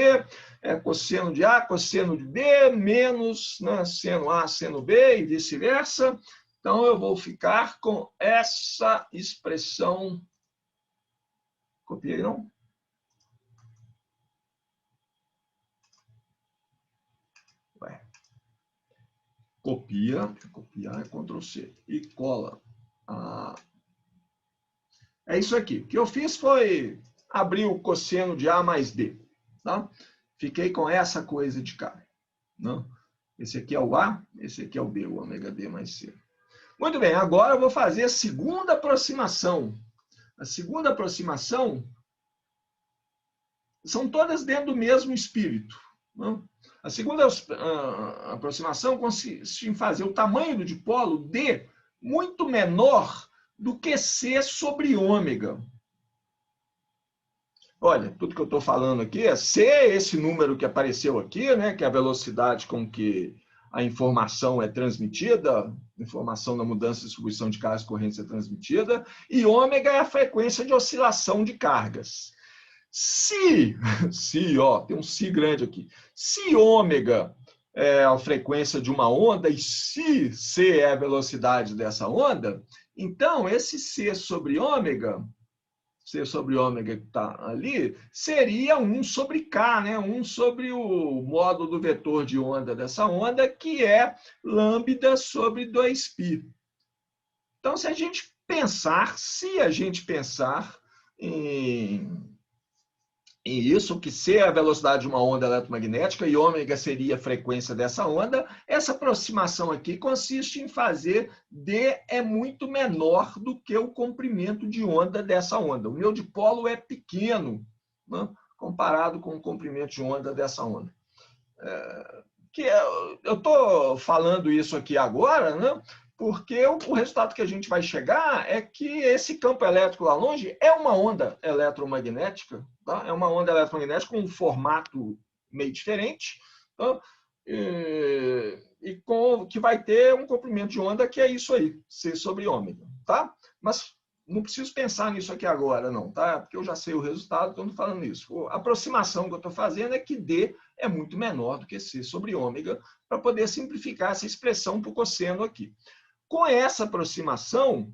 é cosseno de A, cosseno de B, menos, né, seno A, seno B e vice-versa. Então, eu vou ficar com essa expressão. Copiei, não? Ué. Copiar é Ctrl+C e cola. É isso aqui. O que eu fiz foi abrir o cosseno de A mais B. Tá? Fiquei com essa coisa de cá. Não? Esse aqui é o A, esse aqui é o B, o ômega D mais C. Muito bem, agora eu vou fazer a segunda aproximação. A segunda aproximação são todas dentro do mesmo espírito. Não? A segunda aproximação consiste em fazer o tamanho do dipolo D muito menor do que C sobre ômega. Olha, tudo que eu estou falando aqui é C, esse número que apareceu aqui, né, que é a velocidade com que a informação é transmitida, a informação da mudança de distribuição de cargas correntes é transmitida, e ômega é a frequência de oscilação de cargas. Se, ó, tem um se grande aqui. Se ômega é a frequência de uma onda e se c é a velocidade dessa onda, então esse c sobre ômega que está ali, seria 1 sobre k, né? 1 sobre o módulo do vetor de onda dessa onda, que é lambda sobre 2π. Então, se a gente pensar em isso, que C é a velocidade de uma onda eletromagnética e ômega seria a frequência dessa onda, essa aproximação aqui consiste em fazer D é muito menor do que o comprimento de onda dessa onda. O meu dipolo é pequeno, né, comparado com o comprimento de onda dessa onda. Eu estou falando isso aqui agora, né, porque o resultado que a gente vai chegar é que esse campo elétrico lá longe é uma onda eletromagnética, tá? É uma onda eletromagnética com um formato meio diferente, tá? Que vai ter um comprimento de onda que é isso aí, C sobre ômega. Tá? Mas não preciso pensar nisso aqui agora, não, tá? Porque eu já sei o resultado, então não falando isso. A aproximação que eu estou fazendo é que D é muito menor do que C sobre ômega, para poder simplificar essa expressão para o cosseno aqui. Com essa aproximação,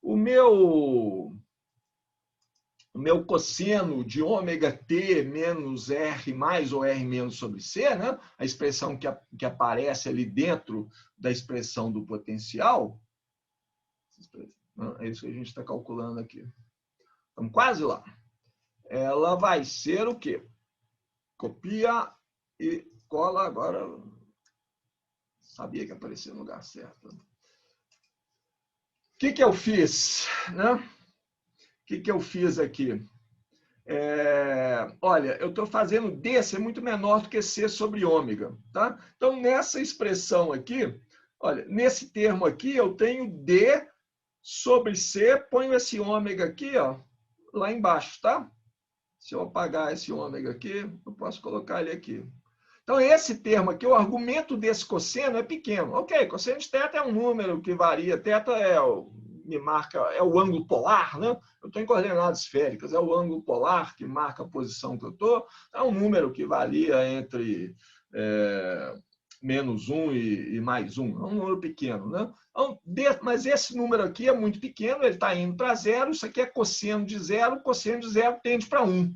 o meu cosseno de ômega t menos R mais ou R menos sobre C, né? A expressão que aparece ali dentro da expressão do potencial, é isso que a gente está calculando aqui. Estamos quase lá. Ela vai ser o quê? Copia e cola. Agora, sabia que aparecia no lugar certo. O que eu fiz? Né? O que eu fiz aqui? Olha, eu estou fazendo D ser muito menor do que C sobre ômega. Tá? Então, nessa expressão aqui, olha, nesse termo aqui, eu tenho D sobre C, ponho esse ômega aqui, ó, lá embaixo, tá? Se eu apagar esse ômega aqui, eu posso colocar ele aqui. Então, esse termo aqui, o argumento desse cosseno é pequeno. Ok, cosseno de θ é um número que varia. Θ é o ângulo polar, né? Eu estou em coordenadas esféricas, é o ângulo polar que marca a posição que eu estou. É um número que varia entre menos 1 e mais 1. É um número pequeno, né? Então, mas esse número aqui é muito pequeno, ele está indo para zero. Isso aqui é cosseno de zero. Cosseno de zero tende para 1.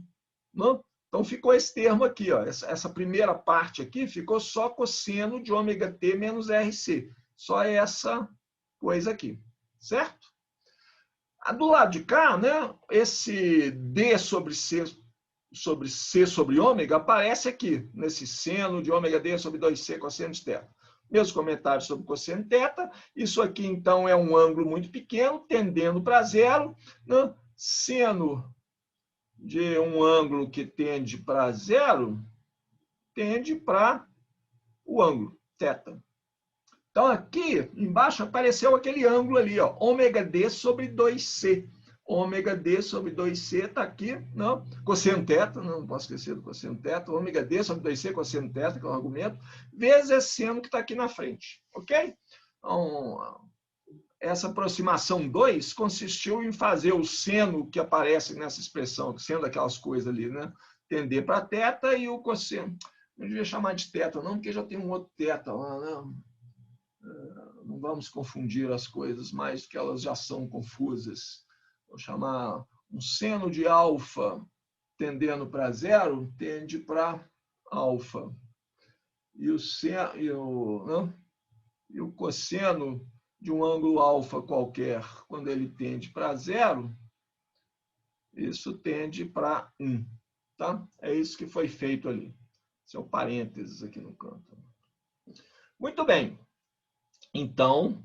Não? Então, ficou esse termo aqui, ó. Essa primeira parte aqui ficou só cosseno de ômega t menos RC. Só essa coisa aqui, certo? Do lado de cá, né, esse D sobre C sobre ômega aparece aqui, nesse seno de ômega D sobre 2C cosseno de θ. Meus comentários sobre cosseno de θ. Isso aqui, então, é um ângulo muito pequeno, tendendo para zero. Né? Seno de um ângulo que tende para zero, tende para o ângulo θ. Então, aqui embaixo apareceu aquele ângulo ali, ó, ômega D sobre 2C. Ômega D sobre 2C está aqui, não? Cosseno θ, não posso esquecer do cosseno θ. Ômega D sobre 2C, cosseno θ, que é o argumento, vezes esse seno que está aqui na frente. Ok? Então, essa aproximação 2 consistiu em fazer o seno que aparece nessa expressão, sendo aquelas coisas ali, né? Tender para θ e o cosseno. Não devia chamar de θ, não, porque já tem um outro θ lá, né? Não vamos confundir as coisas mais que elas já são confusas. Vou chamar um seno de alfa tendendo para zero, tende para alfa. E o cosseno de um ângulo alfa qualquer, quando ele tende para zero, isso tende para 1. Tá? É isso que foi feito ali. Esse é o parênteses aqui no canto. Muito bem. Então,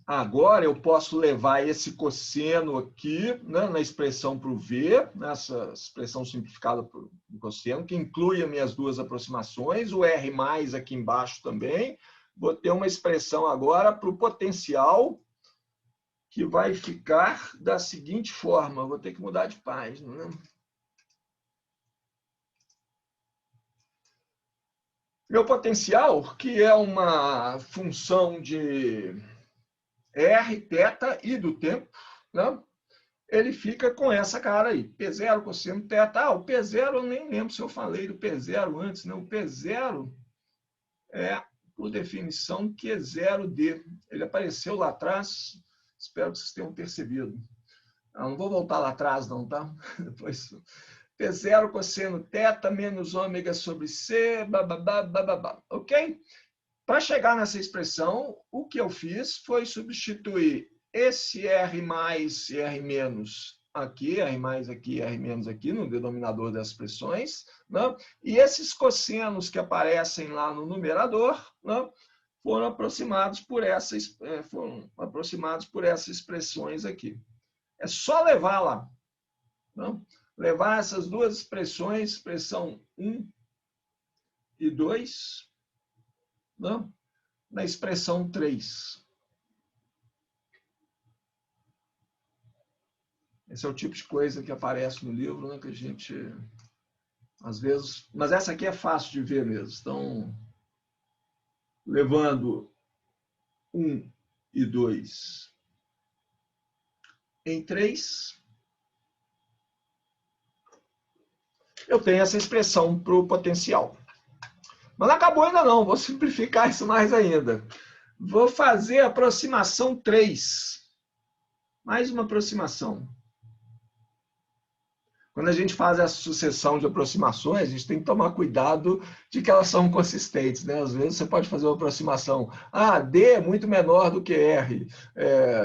agora eu posso levar esse cosseno aqui, né, na expressão para o V, nessa expressão simplificada para o cosseno, que inclui as minhas duas aproximações, o R mais aqui embaixo também. Vou ter uma expressão agora para o potencial, que vai ficar da seguinte forma. Vou ter que mudar de página, né? Meu potencial, que é uma função de R, θ e do tempo, né? ele fica com essa cara aí. P0 cosseno θ. O P0 eu nem lembro se eu falei do P0 antes, né? O P0 é, por definição, Q0D. Ele apareceu lá atrás, espero que vocês tenham percebido. Não vou voltar lá atrás, não, tá? Depois, P0 cosseno θ menos ômega sobre C, bababá, ok? Para chegar nessa expressão, o que eu fiz foi substituir esse R mais e R menos aqui, R mais aqui, R menos aqui, no denominador das expressões, né? E esses cossenos que aparecem lá no numerador, né, foram aproximados por essas expressões aqui. É só levar lá, né? Levar essas duas expressões, expressão 1 e 2, né, na expressão 3. Esse é o tipo de coisa que aparece no livro, né, que a gente, às vezes... Mas essa aqui é fácil de ver mesmo. Então, levando 1 e 2 em 3, eu tenho essa expressão para o potencial. Mas não acabou ainda não, vou simplificar isso mais ainda. Vou fazer a aproximação 3. Mais uma aproximação. Quando a gente faz essa sucessão de aproximações, a gente tem que tomar cuidado de que elas são consistentes, né? Às vezes você pode fazer uma aproximação, D é muito menor do que R,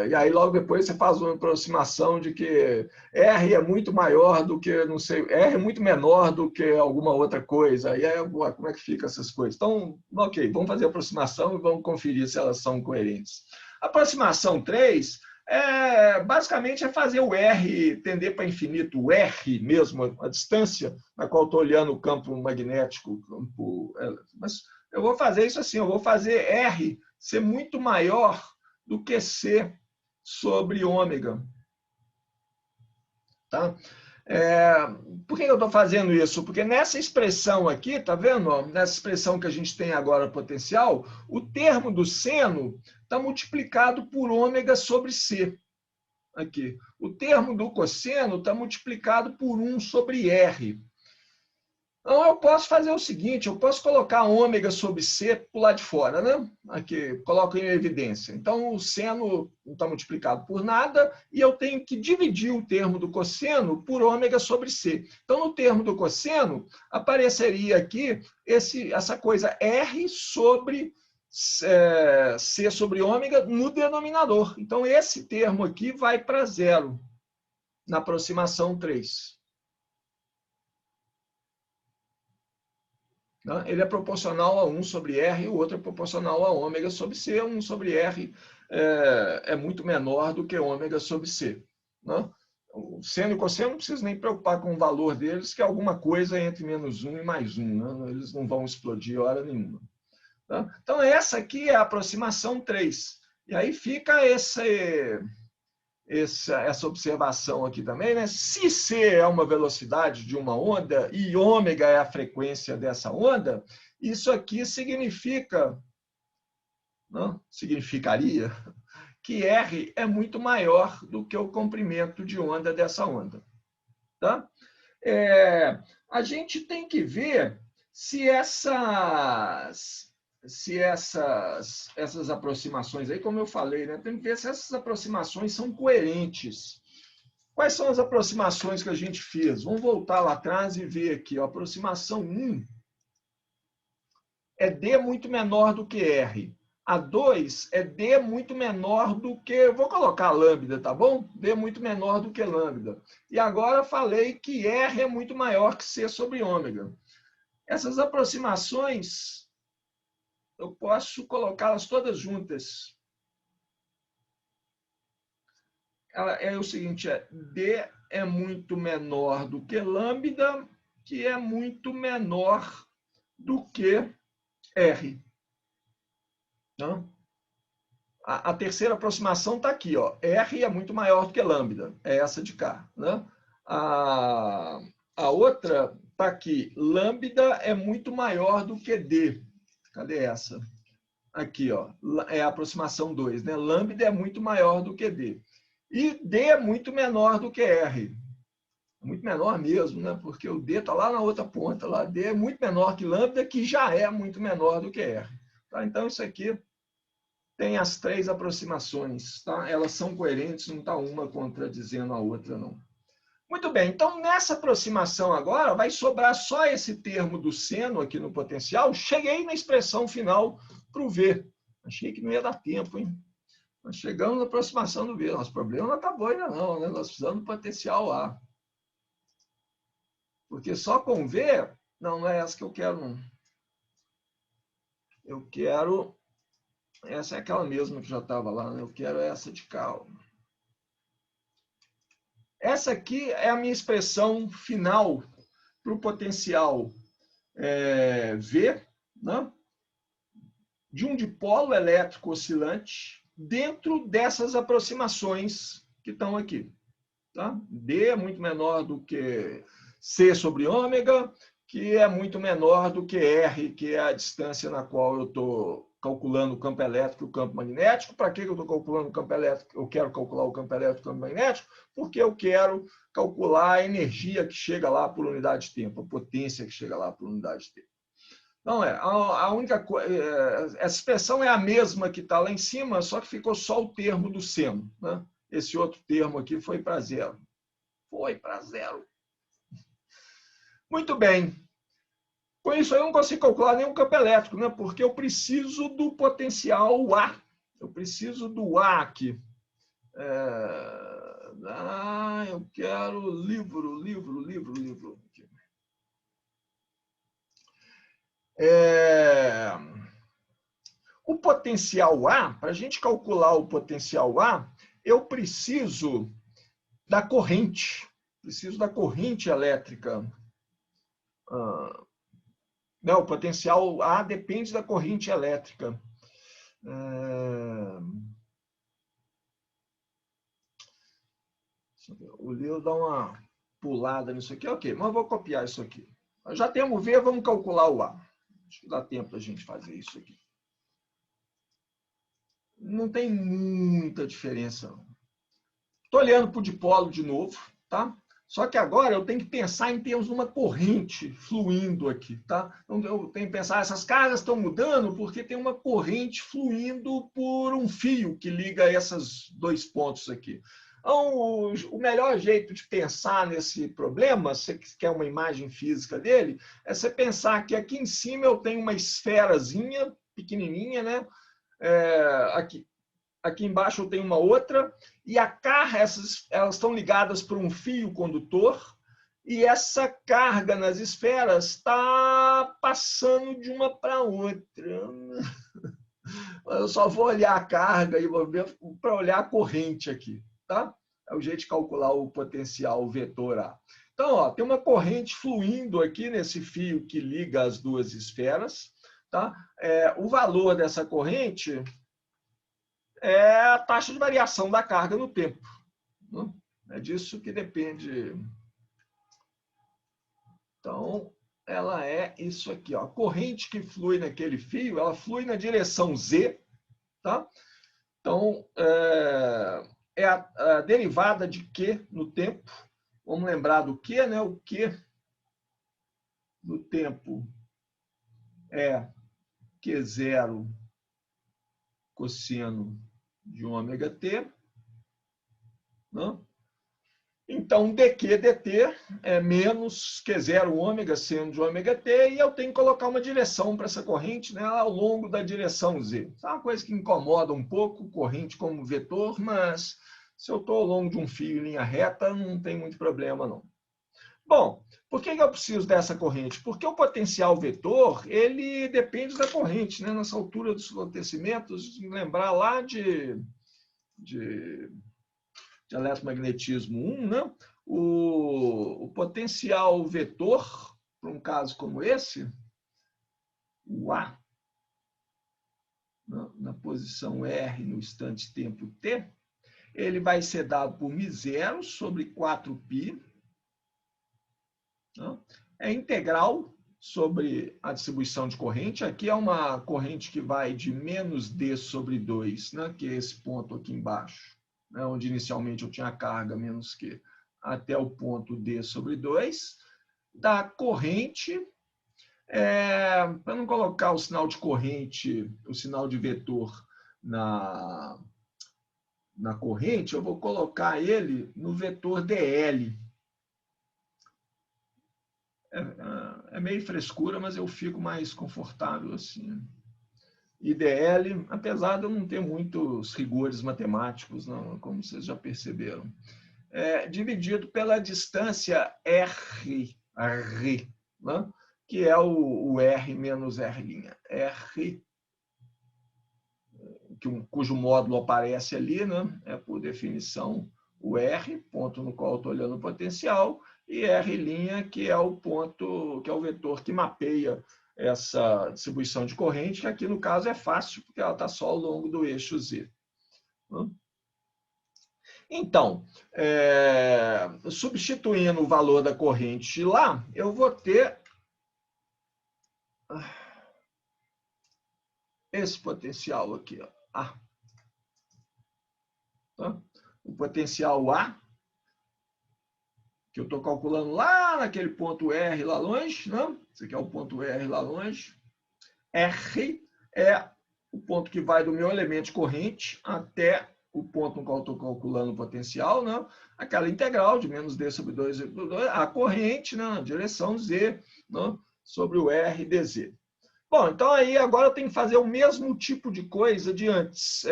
e aí logo depois você faz uma aproximação de que R é muito maior do que, não sei, R é muito menor do que alguma outra coisa, e aí como é que fica essas coisas? Então, ok, vamos fazer a aproximação e vamos conferir se elas são coerentes. Aproximação 3... basicamente é fazer o R tender para infinito, o R mesmo, a distância na qual estou olhando o campo magnético. Mas eu vou fazer isso assim, eu vou fazer R ser muito maior do que C sobre ômega. Tá? Por que eu estou fazendo isso? Porque nessa expressão aqui, tá vendo? Nessa expressão que a gente tem agora potencial, o termo do seno está multiplicado por ômega sobre C. Aqui. O termo do cosseno está multiplicado por 1 sobre R. Então, eu posso fazer o seguinte, eu posso colocar ômega sobre C para o lado de fora, né? Aqui, coloco em evidência. Então, o seno não está multiplicado por nada e eu tenho que dividir o termo do cosseno por ômega sobre C. Então, no termo do cosseno, apareceria aqui essa coisa R sobre C sobre ômega no denominador. Então, esse termo aqui vai para 0 na aproximação 3. Ele é proporcional a 1 sobre R, o outro é proporcional a ômega sobre C. 1 sobre R é muito menor do que ômega sobre C. O seno e o cosseno não precisa nem preocupar com o valor deles, que é alguma coisa entre menos 1 e mais 1. Eles não vão explodir hora nenhuma. Então, essa aqui é a aproximação 3. E aí fica essa observação aqui também, né? Se C é uma velocidade de uma onda e ômega é a frequência dessa onda, isso aqui significaria que R é muito maior do que o comprimento de onda dessa onda. Tá? A gente tem que ver se essas aproximações aí, como eu falei, né, tem que ver se essas aproximações são coerentes. Quais são as aproximações que a gente fez? Vamos voltar lá atrás e ver aqui. A aproximação 1 é D muito menor do que R. A 2 é D muito menor do que... Vou colocar lambda, tá bom? D muito menor do que lambda. E agora eu falei que R é muito maior que C sobre ômega. Essas aproximações... eu posso colocá-las todas juntas. É o seguinte, D é muito menor do que lambda, que é muito menor do que R. Então, a terceira aproximação está aqui. R é muito maior do que lambda, é essa de cá. Né? A outra está aqui. Lambda é muito maior do que D. Cadê essa? Aqui, é a aproximação 2, né? Lambda é muito maior do que D. E D é muito menor do que R. Muito menor mesmo, né? Porque o D está lá na outra ponta. Lá. D é muito menor que lambda, que já é muito menor do que R. Tá? Então, isso aqui tem as 3 aproximações. Tá? Elas são coerentes, não está uma contradizendo a outra, não. Muito bem, então nessa aproximação agora vai sobrar só esse termo do seno aqui no potencial. Cheguei na expressão final para o V. Achei que não ia dar tempo, hein? Nós chegamos na aproximação do V. Nosso problema não acabou ainda não, né? Nós precisamos do potencial A. Porque só com V, não é essa que eu quero, não. Eu quero, essa é aquela mesma que já estava lá, né? Eu quero essa de cá. Essa aqui é a minha expressão final para o potencial V, né? De um dipolo elétrico oscilante dentro dessas aproximações que estão aqui. Tá? D é muito menor do que C sobre ômega, que é muito menor do que R, que é a distância na qual eu estou calculando o campo elétrico e o campo magnético. Para que eu estou calculando o campo elétrico? Eu quero calcular o campo elétrico e o campo magnético, porque eu quero calcular a energia que chega lá por unidade de tempo, a potência que chega lá por unidade de tempo. Não é. A única coisa, essa expressão é a mesma que está lá em cima, só que ficou só o termo do seno, né? Esse outro termo aqui foi para zero. Foi para zero. Muito bem. Com isso, eu não consigo calcular nenhum campo elétrico, né? Porque eu preciso do potencial A. Eu preciso do A aqui. Eu quero livro. O potencial A, para a gente calcular o potencial A, eu preciso da corrente. Preciso da corrente elétrica. Não, o potencial A depende da corrente elétrica. O Leo dá uma pulada nisso aqui. Ok, mas eu vou copiar isso aqui. Já temos V, vamos calcular o A. Acho que dá tempo a gente fazer isso aqui. Não tem muita diferença. Estou olhando para o dipolo de novo, tá? Só que agora eu tenho que pensar em termos de uma corrente fluindo aqui, tá? Então eu tenho que pensar, essas cargas estão mudando porque tem uma corrente fluindo por um fio que liga esses 2 pontos aqui. Então, o melhor jeito de pensar nesse problema, se você quer uma imagem física dele, é você pensar que aqui em cima eu tenho uma esferazinha pequenininha, né? Aqui embaixo eu tenho uma outra, e a carga, elas estão ligadas por um fio condutor, e essa carga nas esferas está passando de uma para outra. Eu só vou olhar a carga e vou ver para olhar a corrente aqui, tá? É o jeito de calcular o potencial vetor A. Então, ó, tem uma corrente fluindo aqui nesse fio que liga as 2 esferas, tá? O valor dessa corrente é a taxa de variação da carga no tempo. Né? É disso que depende. Então, ela é isso aqui. Ó. A corrente que flui naquele fio, ela flui na direção Z. Tá? Então, é a derivada de Q no tempo. Vamos lembrar do Q, né? O Q no tempo é Q0 cosseno de ômega t. Né? Então, dq dt é menos Q0 ômega seno de ômega t, e eu tenho que colocar uma direção para essa corrente, né, ao longo da direção z. Isso é uma coisa que incomoda um pouco, corrente como vetor, mas se eu estou ao longo de um fio em linha reta, não tem muito problema, não. Bom, por que eu preciso dessa corrente? Porque o potencial vetor, ele depende da corrente, né? Nessa altura dos acontecimentos, lembrar lá de eletromagnetismo 1, né? O potencial vetor, para um caso como esse, o A, na posição R no instante tempo t, ele vai ser dado por μ0 sobre 4π, é integral sobre a distribuição de corrente. Aqui é uma corrente que vai de menos d sobre 2, né, que é esse ponto aqui embaixo. né, onde inicialmente eu tinha a carga menos Q, até o ponto D sobre 2, da corrente, para não colocar o sinal de corrente, o sinal de vetor na corrente, eu vou colocar ele no vetor DL. É meio frescura, mas eu fico mais confortável assim. E DL, apesar de eu não ter muitos rigores matemáticos, não, como vocês já perceberam, dividido pela distância R, né? Que é o R menos R'. R, cujo módulo aparece ali, né? É por definição o R, ponto no qual eu estou olhando o potencial, e R', que é o ponto, que é o vetor que mapeia essa distribuição de corrente, que aqui no caso é fácil, porque ela está só ao longo do eixo Z. Então, substituindo o valor da corrente lá, eu vou ter esse potencial aqui, ó, A. Tá? O potencial A, que eu estou calculando lá naquele ponto R lá longe, né? Esse aqui é o ponto R lá longe. R é o ponto que vai do meu elemento de corrente até o ponto no qual eu estou calculando o potencial, né? Aquela integral de menos D sobre 2, a corrente, né? Na direção Z, né? Sobre o R dZ. Bom, então aí agora eu tenho que fazer o mesmo tipo de coisa de antes.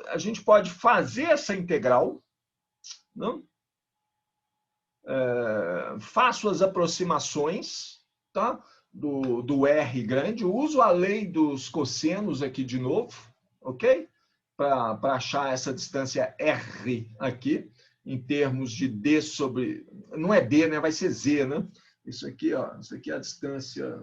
A gente pode fazer essa integral, né? Faço as aproximações, tá? do R grande, uso a lei dos cossenos aqui de novo, ok? Para achar essa distância R aqui, em termos de D sobre... Não é D, né? Vai ser Z, né? Isso aqui, ó, isso aqui é a distância...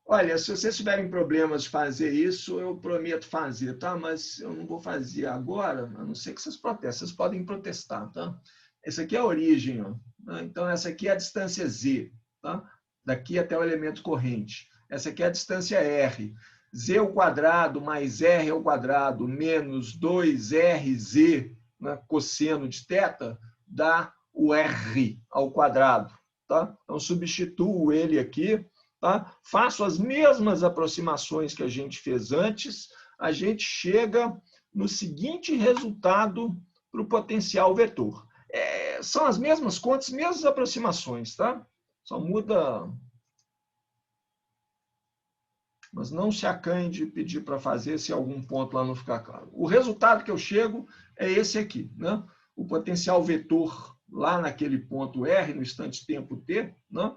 Olha, se vocês tiverem problemas de fazer isso, eu prometo fazer, tá? Mas eu não vou fazer agora, a não ser que vocês protestem. Vocês podem protestar, tá? Essa aqui é a origem, ó. Então, essa aqui é a distância Z, tá? Daqui até o elemento corrente. Essa aqui é a distância R. Z ao quadrado mais R ao quadrado menos 2RZ, né, cosseno de θ, dá o R ao quadrado, tá? Então, substituo ele aqui, tá? Faço as mesmas aproximações que a gente fez antes, a gente chega no seguinte resultado para o potencial vetor. São as mesmas contas, mesmas aproximações, tá? Só muda... Mas não se acanhe de pedir para fazer se algum ponto lá não ficar claro. O resultado que eu chego é esse aqui, né? O potencial vetor lá naquele ponto R, no instante tempo T, né?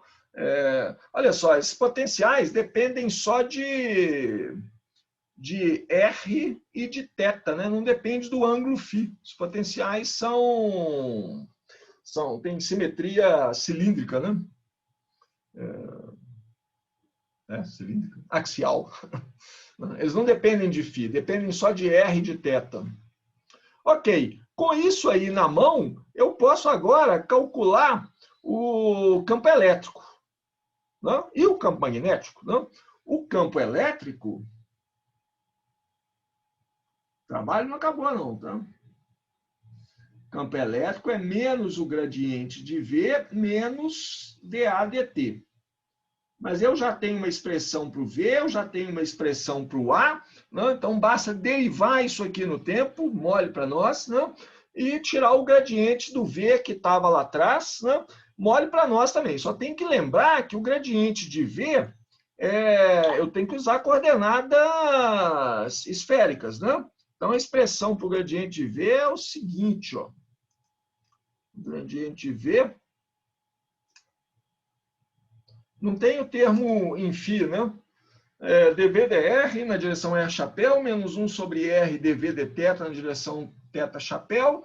Olha só, esses potenciais dependem só de R e de θ, né? Não depende do ângulo φ. Os potenciais têm simetria cilíndrica, né? Cilíndrica, axial. Eles não dependem de φ, dependem só de R e de θ. Ok, com isso aí na mão, eu posso agora calcular o campo elétrico, né? E o campo magnético. Né? O campo elétrico, o trabalho não acabou não, tá? Campo elétrico é menos o gradiente de V menos dA dt. Mas eu já tenho uma expressão para o V, eu já tenho uma expressão para o A, né? Então basta derivar isso aqui no tempo, mole para nós, né? E tirar o gradiente do V que estava lá atrás, né? Mole para nós também. Só tem que lembrar que o gradiente de V, eu tenho que usar coordenadas esféricas, né? Então a expressão para o gradiente de V é o seguinte, ó. O gradiente de V não tem o termo em φ, né? dV dr na direção R chapéu, menos 1 sobre R dV dθ na direção θ chapéu.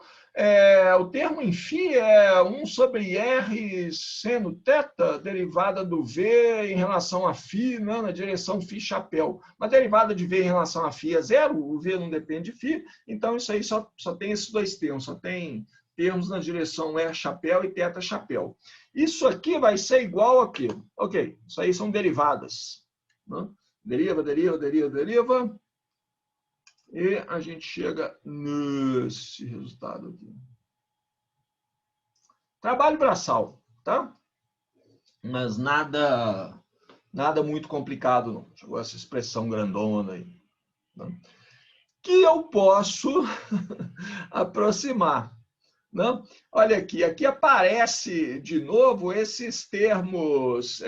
O termo em φ é 1 sobre R seno θ, derivada do V em relação a φ, né, na direção φ chapéu. Mas a derivada de V em relação a φ é zero, o V não depende de φ, então isso aí só tem esses dois termos, só tem termos na direção R chapéu e θ chapéu. Isso aqui vai ser igual a quê? Ok, isso aí são derivadas. Né? Deriva. E a gente chega nesse resultado aqui. Trabalho braçal, tá? Mas nada muito complicado, não. Chegou essa expressão grandona aí. Não? Que eu posso aproximar. Não? Olha aqui aparece de novo esses termos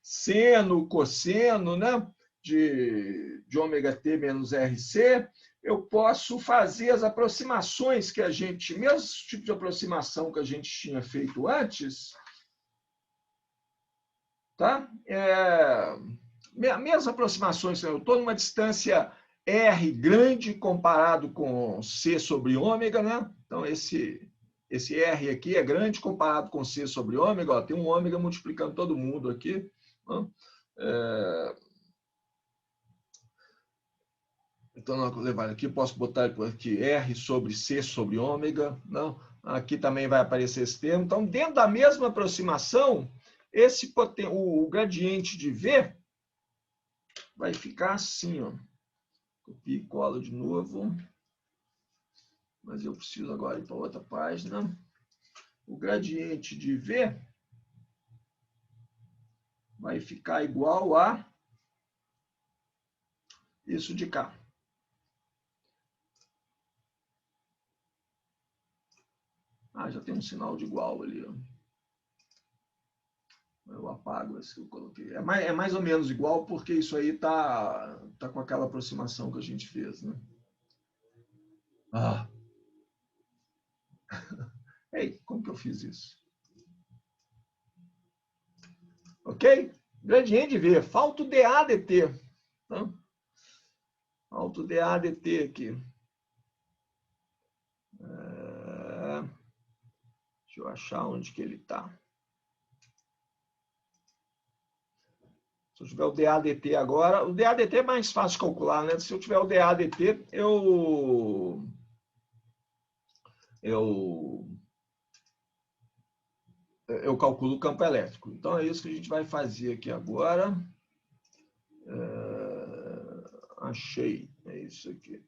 seno, cosseno, né? de ômega T menos RC. Eu posso fazer as aproximações que a gente, mesmo tipo de aproximação que a gente tinha feito antes, tá? Mesmas aproximações, eu estou numa distância R grande comparado com C sobre ômega, né? Então, esse R aqui é grande comparado com C sobre ômega. Ó, tem um ômega multiplicando todo mundo aqui. Né? Então, nós levar aqui, posso botar aqui R sobre C sobre ômega. Não? Aqui também vai aparecer esse termo. Então, dentro da mesma aproximação, o gradiente de V vai ficar assim, ó. Copio e colo de novo. Mas eu preciso agora ir para outra página. O gradiente de V vai ficar igual a isso de cá. Já tem um sinal de igual ali. Ó. Eu apago esse que eu coloquei. É mais ou menos igual, porque isso aí tá com aquela aproximação que a gente fez. Né? Ei, como que eu fiz isso? Ok? Gradiente de V. Falta o dA dt. Tá? Falta o dA dt aqui. Deixa eu achar onde que ele está. Se eu tiver o DADT agora, o DADT é mais fácil de calcular, né? Se eu tiver o DADT, eu calculo o campo elétrico. Então, é isso que a gente vai fazer aqui agora. Achei. É isso aqui.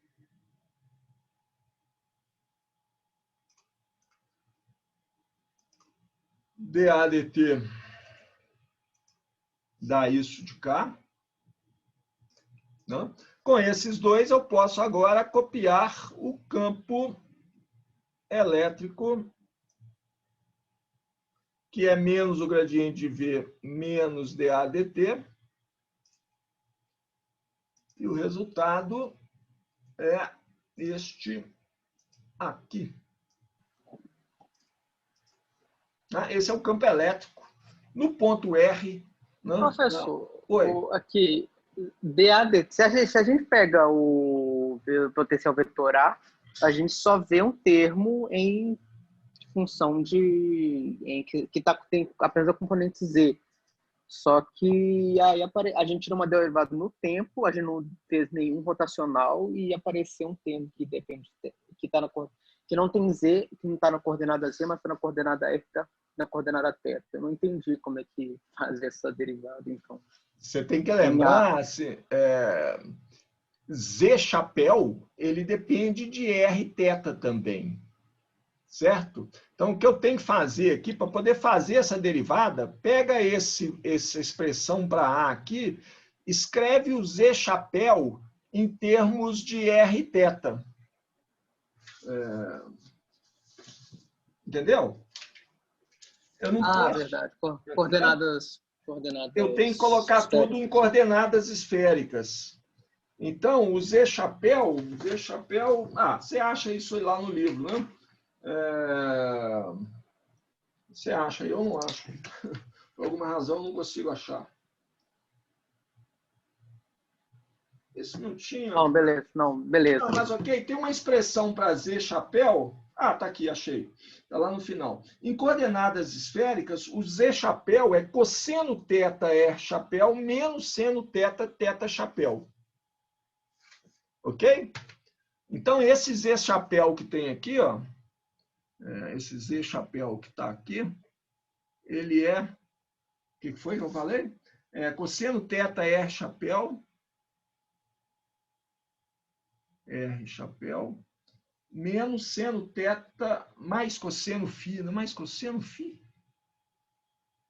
DADT dá isso de cá. Né? Com esses dois, eu posso agora copiar o campo elétrico, que é menos o gradiente de V menos dAdt. E o resultado é este aqui. Esse é o campo elétrico. No ponto R... Não, professor, Oi. Aqui, DAD, se a gente pega o potencial vetor A gente só vê um termo em função que tem apenas a componente Z. Só que aí a gente tirou uma derivada no tempo, a gente não fez nenhum rotacional e apareceu um termo que depende, que não tem Z, que não está na coordenada Z, mas está na coordenada F, na coordenada θ. Eu não entendi como é que faz essa derivada, então. Você tem que lembrar, assim, Z chapéu, ele depende de R θ também. Certo? Então, o que eu tenho que fazer aqui, para poder fazer essa derivada, pega essa expressão para A aqui, escreve o Z chapéu em termos de R θ. Entendeu? Eu não posso... verdade. Coordenadas. Eu tenho que colocar esféricas. Tudo em coordenadas esféricas. Então, o Z chapéu... você acha isso lá no livro, né? Você acha? Eu não acho. Por alguma razão, eu não consigo achar. Esse não tinha... Não, beleza. Não, mas ok, tem uma expressão para Z chapéu. Tá aqui, achei. Está lá no final. Em coordenadas esféricas, o Z chapéu é cosseno θ R chapéu menos seno θ θ chapéu. Ok? Então, esse Z chapéu que tem aqui, ó, esse Z chapéu que está aqui, ele é... O que foi que eu falei? Cosseno θ R chapéu R chapéu, menos seno θ mais cosseno φ. Não, mais cosseno φ?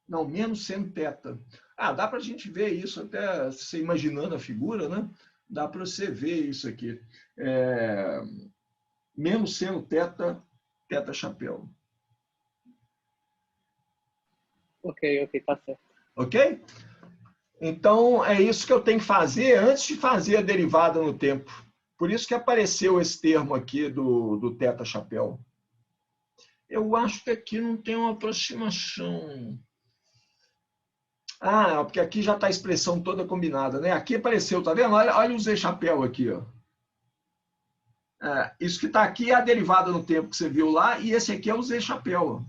Não, menos seno θ. Ah, dá para a gente ver isso, até você imaginando a figura, né? Dá para você ver isso aqui. Menos seno θ, θ chapéu. Ok, tá certo. Ok? Então, é isso que eu tenho que fazer antes de fazer a derivada no tempo. Por isso que apareceu esse termo aqui do θ chapéu. Eu acho que aqui não tem uma aproximação. Ah, porque aqui já está a expressão toda combinada, né? Aqui apareceu, tá vendo? Olha o Z chapéu aqui, ó. Isso que está aqui é a derivada no tempo que você viu lá, e esse aqui é o Z chapéu.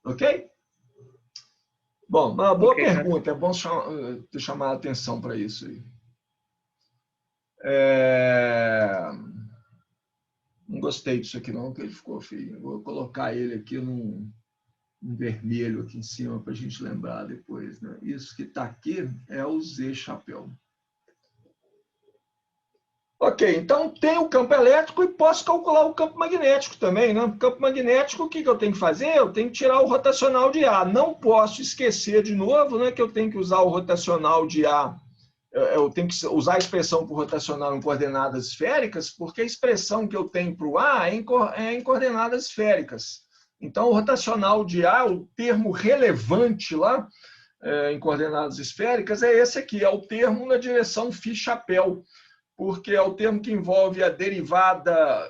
Ok? Bom, uma boa pergunta, é bom chamar a atenção para isso aí. Não gostei disso aqui não, que ele ficou feio. Vou colocar ele aqui num vermelho aqui em cima para a gente lembrar depois, né? Isso que está aqui é o Z chapéu. Ok, então tem o campo elétrico e posso calcular o campo magnético também, né? O campo magnético, o que eu tenho que fazer? Eu tenho que tirar o rotacional de A. Não posso esquecer de novo, né, que eu tenho que usar o rotacional de A. Eu tenho que usar a expressão por rotacional em coordenadas esféricas, porque a expressão que eu tenho para o A é em coordenadas esféricas. Então, o rotacional de A, o termo relevante lá, em coordenadas esféricas, é esse aqui, é o termo na direção φ chapéu, porque é o termo que envolve a derivada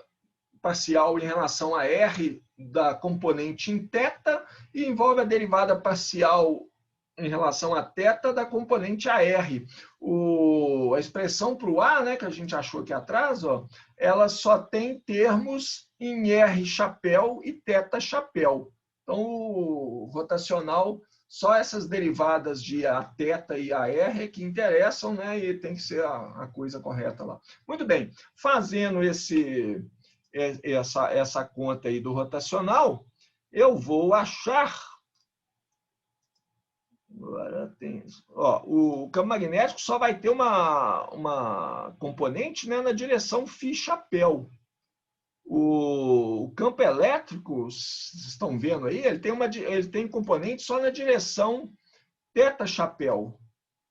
parcial em relação a R da componente em θ e envolve a derivada parcial em relação a θ da componente AR. A expressão para o A, né, que a gente achou aqui atrás, ó, ela só tem termos em R chapéu e θ chapéu. Então, o rotacional, só essas derivadas de Aθ e AR é que interessam, né, e tem que ser a coisa correta lá. Muito bem, fazendo essa conta aí do rotacional, eu vou achar. Agora tem, ó, o campo magnético só vai ter uma componente, né, na direção φ chapéu. O campo elétrico, vocês estão vendo aí, ele tem componente só na direção θ chapéu.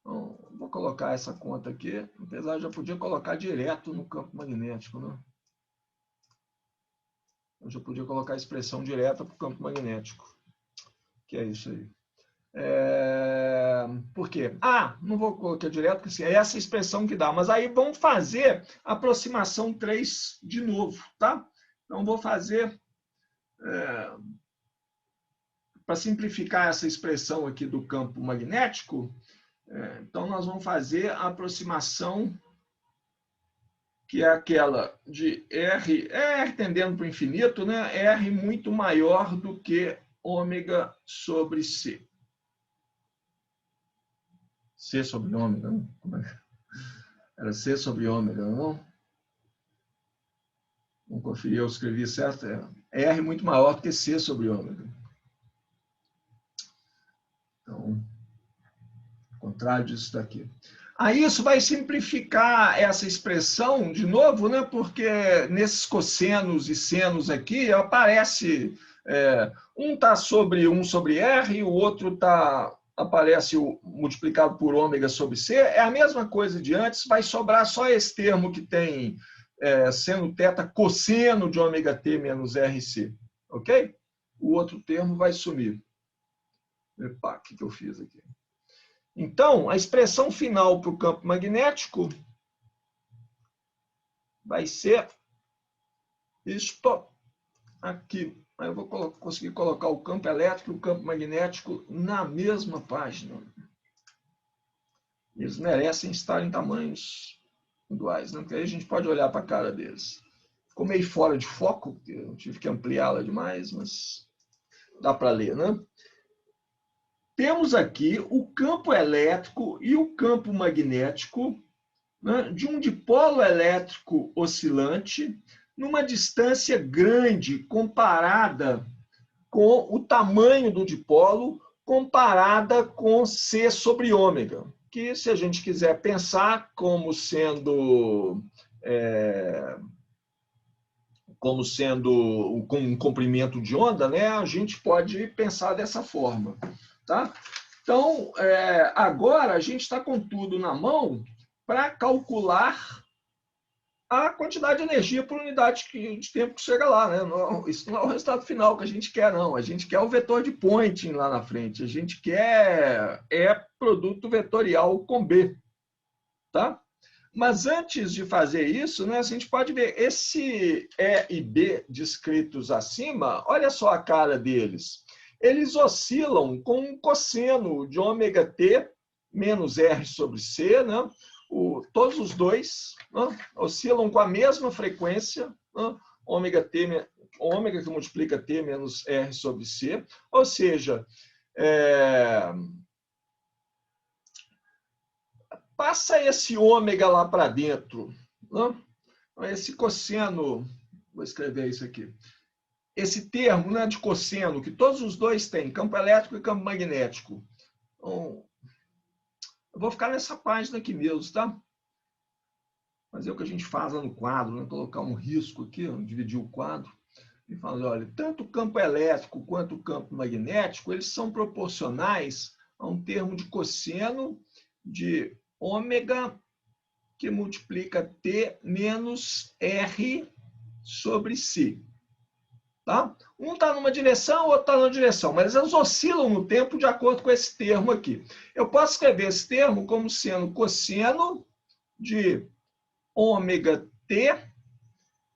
Então, vou colocar essa conta aqui, apesar de eu já podia colocar direto no campo magnético, né? Eu já podia colocar a expressão direta para o campo magnético. Que é isso aí. Por quê? Não vou colocar direto, porque assim, é essa expressão que dá. Mas aí vamos fazer a aproximação 3 de novo, tá? Então, vou fazer... para simplificar essa expressão aqui do campo magnético, então nós vamos fazer a aproximação que é aquela de R tendendo para o infinito, né? R muito maior do que ômega sobre C. C sobre ômega, não? Era C sobre ômega, não? Vamos conferir, eu escrevi certo. R muito maior do que C sobre ômega. Então, o contrário disso daqui. Aí isso vai simplificar essa expressão de novo, né? Porque nesses cossenos e senos aqui aparece um está sobre 1 sobre R, o outro aparece multiplicado por ômega sobre C. É a mesma coisa de antes, vai sobrar só esse termo que tem seno θ cosseno de ômega t menos RC. Ok? O outro termo vai sumir. Epa, o que eu fiz aqui? Então, a expressão final para o campo magnético vai ser isto aqui. Aí eu vou conseguir colocar o campo elétrico e o campo magnético na mesma página. Eles merecem estar em tamanhos iguais, né? Porque aí a gente pode olhar para a cara deles. Ficou meio fora de foco, porque eu tive que ampliá-la demais, mas dá para ler, né? Temos aqui o campo elétrico e o campo magnético, né, de um dipolo elétrico oscilante numa distância grande comparada com o tamanho do dipolo, comparada com C sobre ômega. que, se a gente quiser pensar como sendo com um comprimento de onda, né, a gente pode pensar dessa forma. Tá? Então, agora a gente está com tudo na mão para calcular a quantidade de energia por unidade de tempo que chega lá. Né? Não, isso não é o resultado final que a gente quer, não. A gente quer o vetor de Poynting lá na frente. A gente quer produto vetorial com B. Tá? Mas antes de fazer isso, né, a gente pode ver esse E e B descritos acima, olha só a cara deles. Eles oscilam com um cosseno de ômega t menos R sobre C, né? Todos os dois, né, oscilam com a mesma frequência, né? Ômega que multiplica T menos R sobre C, ou seja, passa esse ômega lá para dentro, né? Esse cosseno, vou escrever isso aqui, esse termo, né, de cosseno, que todos os dois têm, campo elétrico e campo magnético. Então, eu vou ficar nessa página aqui mesmo, tá? Fazer o que a gente faz lá no quadro, né? Colocar um risco aqui, dividir o quadro, e falar, olha, tanto o campo elétrico quanto o campo magnético, eles são proporcionais a um termo de cosseno de ômega que multiplica T menos R sobre C. Tá? Um está numa direção, o outro está numa direção, mas eles oscilam no tempo de acordo com esse termo aqui. Eu posso escrever esse termo como sendo cosseno de ômega T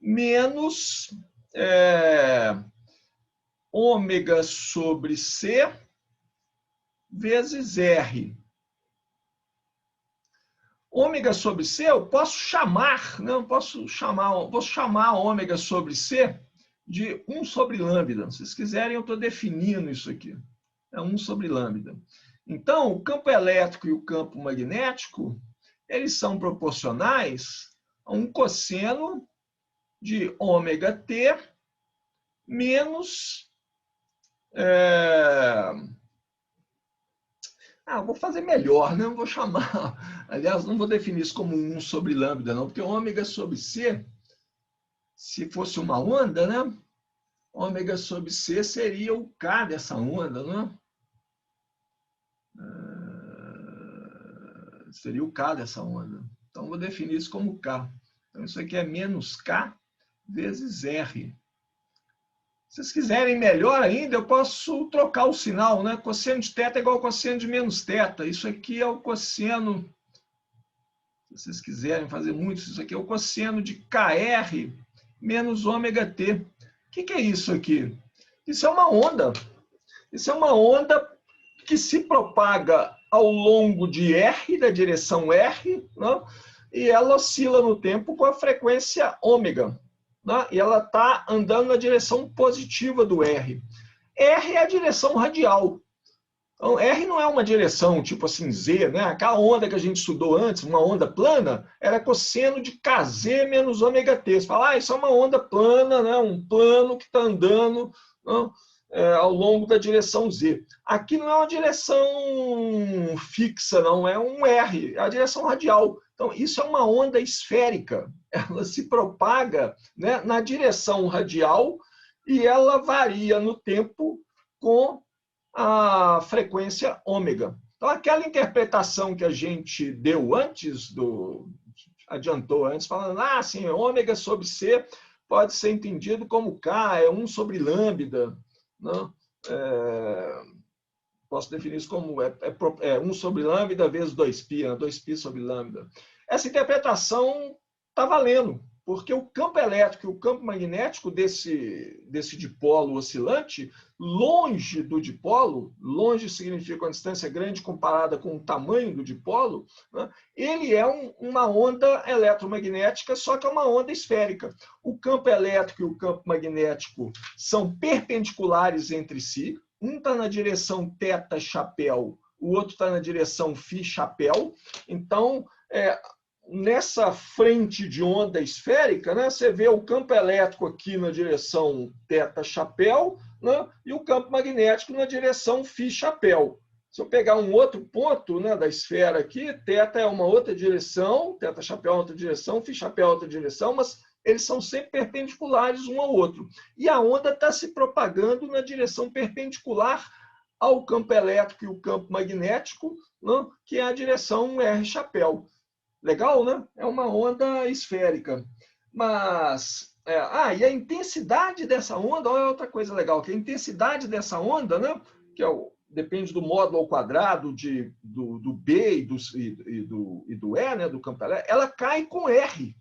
menos ômega sobre C vezes R. Ômega sobre C eu posso chamar, não posso chamar, vou chamar ômega sobre C de 1 sobre lambda. Se vocês quiserem, eu estou definindo isso aqui. É 1 sobre lambda. Então, o campo elétrico e o campo magnético, eles são proporcionais a um cosseno de ômega t menos... vou fazer melhor, né? Não vou chamar... Aliás, não vou definir isso como 1 sobre lambda, não, porque ômega sobre C, se fosse uma onda, né? Ômega sobre C seria o K dessa onda, né? Seria o K dessa onda. Então, vou definir isso como K. Então, isso aqui é menos K vezes R. Se vocês quiserem melhor ainda, eu posso trocar o sinal, né? Cosseno de θ é igual ao cosseno de menos θ. Isso aqui é o cosseno... Se vocês quiserem fazer muito, isso aqui é o cosseno de KR menos ômega T. O que é isso aqui? Isso é uma onda. Isso é uma onda que se propaga ao longo de R, da direção R, né? E ela oscila no tempo com a frequência ômega. Né? E ela está andando na direção positiva do R. R é a direção radial. Então, R não é uma direção tipo assim Z, né? Aquela onda que a gente estudou antes, uma onda plana, era cosseno de Kz menos ômega T. Você fala, isso é uma onda plana, né? Um plano que está andando, né? Ao longo da direção Z. Aqui não é uma direção fixa, não, é um R, é a direção radial. Então, isso é uma onda esférica. Ela se propaga, né, na direção radial e ela varia no tempo com a frequência ômega. Então, aquela interpretação que a gente deu antes, adiantou antes, falando, assim, ômega sobre C pode ser entendido como K, é 1 sobre lambda. Não? Posso definir isso como 1 sobre lambda vezes 2π, né? 2π sobre lambda. Essa interpretação está valendo, porque o campo elétrico e o campo magnético desse dipolo oscilante, longe do dipolo, longe significa uma distância grande comparada com o tamanho do dipolo, né? Ele é uma onda eletromagnética, só que é uma onda esférica. O campo elétrico e o campo magnético são perpendiculares entre si, um está na direção θ chapéu, o outro está na direção φ chapéu. Então, nessa frente de onda esférica, né, você vê o campo elétrico aqui na direção θ chapéu, né, e o campo magnético na direção φ chapéu. Se eu pegar um outro ponto, né, da esfera aqui, θ é uma outra direção, θ chapéu é outra direção, φ chapéu é outra direção, mas eles são sempre perpendiculares um ao outro. E a onda está se propagando na direção perpendicular ao campo elétrico e o campo magnético, né, que é a direção R chapéu. Legal, né? É uma onda esférica. Mas, e a intensidade dessa onda, olha outra coisa legal, que a intensidade dessa onda, né, que depende do módulo ao quadrado do B e do E, né, do campo elétrico, ela cai com R.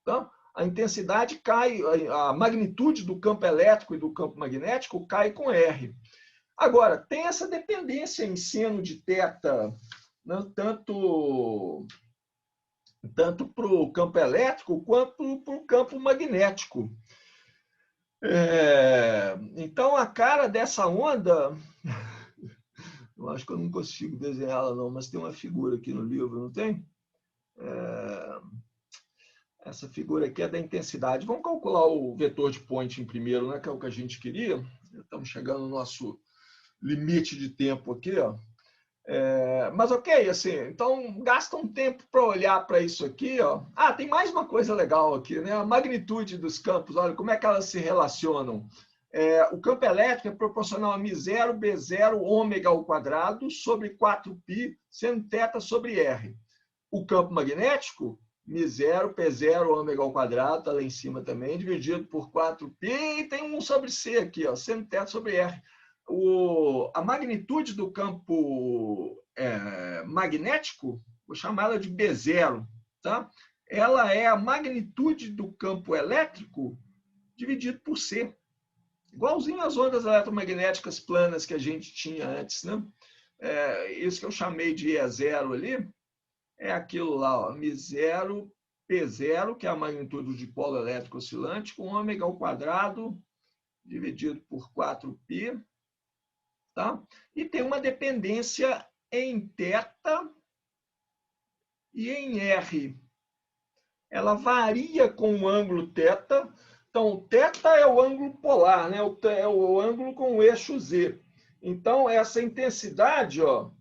Tá? A intensidade cai, a magnitude do campo elétrico e do campo magnético cai com R. Agora, tem essa dependência em seno de θ, né, tanto para o campo elétrico quanto para o campo magnético. Então, a cara dessa onda, eu acho que eu não consigo desenhá-la, não, mas tem uma figura aqui no livro, não tem? Essa figura aqui é da intensidade. Vamos calcular o vetor de Poynting primeiro, né, que é o que a gente queria. Estamos chegando no nosso limite de tempo aqui, ó. Mas ok, assim, então gasta um tempo para olhar para isso aqui, ó. Tem mais uma coisa legal aqui, né? A magnitude dos campos, olha como é que elas se relacionam. O campo elétrico é proporcional a μ0, B0, ômega ao quadrado sobre 4π, sendo θ sobre R. O campo magnético, μ0, P0, ômega ao quadrado, está lá em cima também, dividido por 4π, e tem 1 sobre C aqui, ó, sendo θ sobre R. A magnitude do campo magnético, vou chamar ela de B0, tá? Ela é a magnitude do campo elétrico dividido por C. Igualzinho às ondas eletromagnéticas planas que a gente tinha antes, né? Isso que eu chamei de E0 ali, é aquilo lá, ó, μ0, P0, que é a magnitude do dipolo elétrico oscilante, com ômega ao quadrado dividido por 4π. Tá? E tem uma dependência em θ e em R. Ela varia com o ângulo θ. Então, o θ é o ângulo polar, né? É o ângulo com o eixo Z. Então, essa intensidade, ó,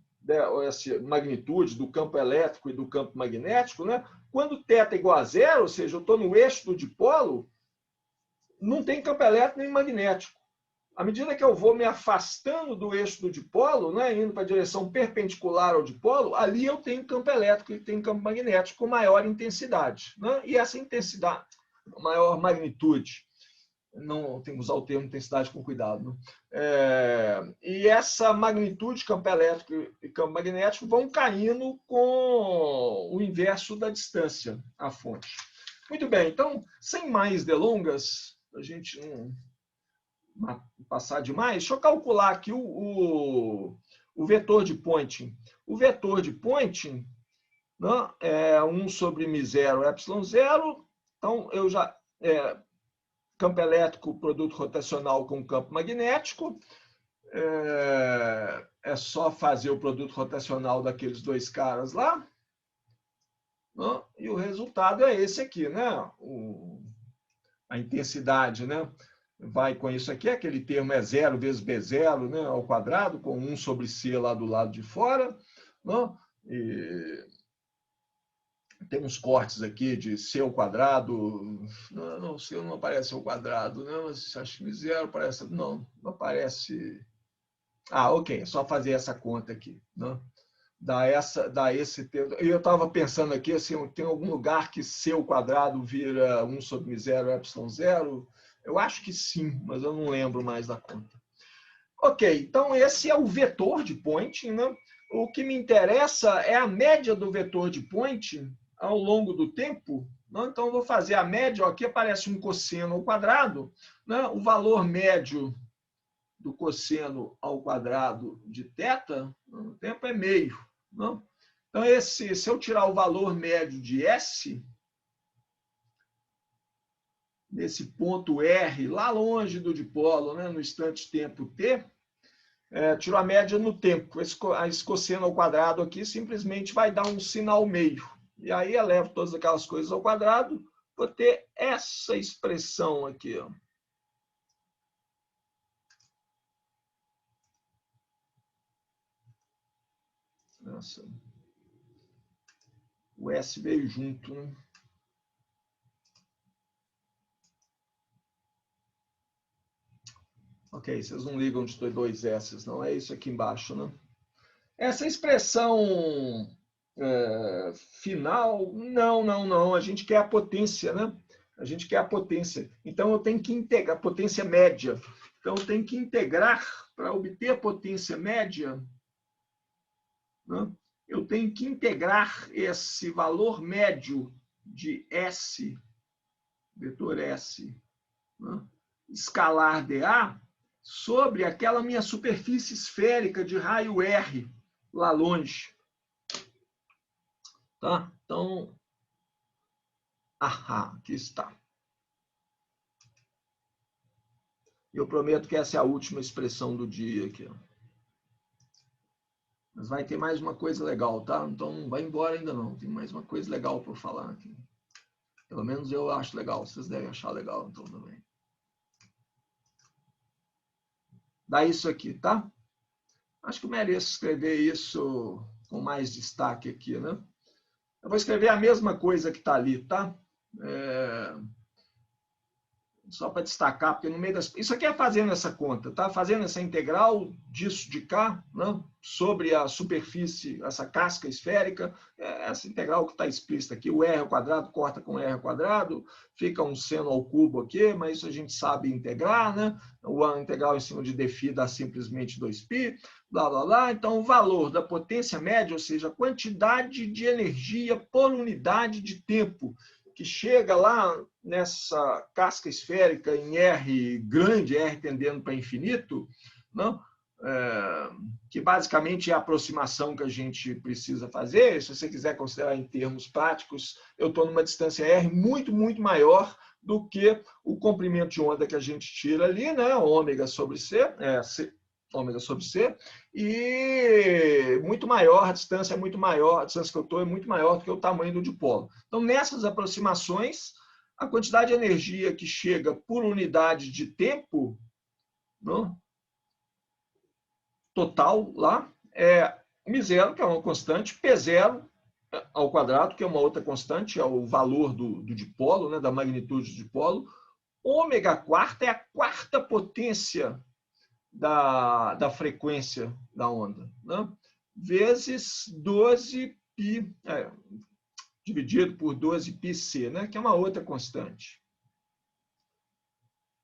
essa magnitude do campo elétrico e do campo magnético, né? Quando θ é igual a zero, ou seja, eu estou no eixo do dipolo, não tem campo elétrico nem magnético. À medida que eu vou me afastando do eixo do dipolo, né, indo para a direção perpendicular ao dipolo, ali eu tenho campo elétrico e tenho campo magnético com maior intensidade. Né? E essa intensidade, maior magnitude, não tem que usar o termo intensidade com cuidado. Né? E essa magnitude, campo elétrico e campo magnético, vão caindo com o inverso da distância à fonte. Muito bem, então, sem mais delongas, a gente não passar demais, deixa eu calcular aqui o vetor de Poynting. O vetor de Poynting, né, é 1 sobre μ0 ε0. Então, eu já... campo elétrico, produto rotacional com campo magnético. É só fazer o produto rotacional daqueles dois caras lá. Né, e o resultado é esse aqui, né? A intensidade, né? Vai com isso aqui, aquele termo é 0 vezes B0, né, ao quadrado, com 1 sobre C lá do lado de fora. Né? E tem uns cortes aqui de C ao quadrado. Não, C não aparece ao quadrado, né? Mas acho que 0 parece... Não aparece... Ok, é só fazer essa conta aqui. Né? Dá esse termo. Eu estava pensando aqui, assim, tem algum lugar que C ao quadrado vira 1 sobre μ0 ε0? Eu acho que sim, mas eu não lembro mais da conta. Ok, então esse é o vetor de Poynting. Né? O que me interessa é a média do vetor de Poynting ao longo do tempo. Né? Então, eu vou fazer a média. Ó, aqui aparece um cosseno ao quadrado. Né? O valor médio do cosseno ao quadrado de θ no tempo é meio. Né? Então, se eu tirar o valor médio de S, nesse ponto R, lá longe do dipolo, né, no instante tempo T, tiro a média no tempo. Esse cosseno ao quadrado aqui simplesmente vai dar um sinal meio. E aí elevo todas aquelas coisas ao quadrado, vou ter essa expressão aqui. Ó. Essa. O S veio junto, né? Ok, vocês não ligam de ter dois S, não é isso aqui embaixo, né? Essa expressão final, não. A gente quer a potência, né? A gente quer a potência. Então, eu tenho que integrar a potência média. Então, eu tenho que integrar, para obter a potência média, né? Eu tenho que integrar esse valor médio de S, vetor S, né? Escalar dA, sobre aquela minha superfície esférica de raio R, lá longe. Tá? Então, aqui está. Eu prometo que essa é a última expressão do dia aqui. Mas vai ter mais uma coisa legal, tá? Então não vai embora ainda não. Tem mais uma coisa legal para falar aqui. Pelo menos eu acho legal. Vocês devem achar legal então também. Dá isso aqui, tá? Acho que eu mereço escrever isso com mais destaque aqui, né? Eu vou escrever a mesma coisa que está ali, tá? Só para destacar, porque no meio das... Isso aqui é fazendo essa conta, tá? Fazendo essa integral disso de cá, né? Sobre a superfície, essa casca esférica, essa integral que está explícita aqui, o r ao quadrado corta com r ao quadrado, fica um seno ao cubo aqui, mas isso a gente sabe integrar, né? O integral em cima de dφ dá simplesmente 2π, blá, blá, blá. Então, o valor da potência média, ou seja, a quantidade de energia por unidade de tempo, que chega lá nessa casca esférica em R grande, R tendendo para infinito, não? Que basicamente é a aproximação que a gente precisa fazer. Se você quiser considerar em termos práticos, eu estou numa distância R muito, muito maior do que o comprimento de onda que a gente tira ali, né? Ômega sobre C, ômega sobre C, e muito maior, a distância é muito maior, a distância que eu estou é muito maior do que o tamanho do dipolo. Então, nessas aproximações, a quantidade de energia que chega por unidade de tempo, não? Total lá, é μ0, que é uma constante, P0 ao quadrado, que é uma outra constante, é o valor do dipolo, né, da magnitude do dipolo. Ômega quarta é a quarta potência da frequência da onda, né? Vezes 12π, dividido por 12πc, né? Que é uma outra constante.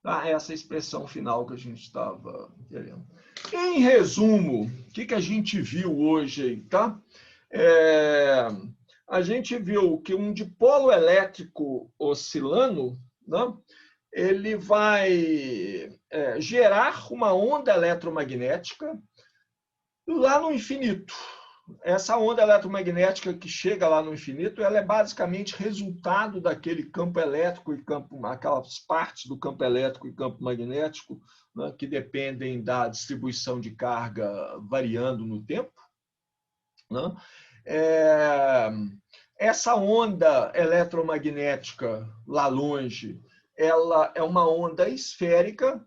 Tá? Essa expressão final que a gente estava querendo. Em resumo, o que a gente viu hoje aí, tá? A gente viu que um dipolo elétrico oscilando, né? Ele vai gerar uma onda eletromagnética lá no infinito. Essa onda eletromagnética que chega lá no infinito, ela é basicamente resultado daquele campo elétrico e aquelas partes do campo elétrico e campo magnético, né, que dependem da distribuição de carga variando no tempo, né? Essa onda eletromagnética lá longe, ela é uma onda esférica,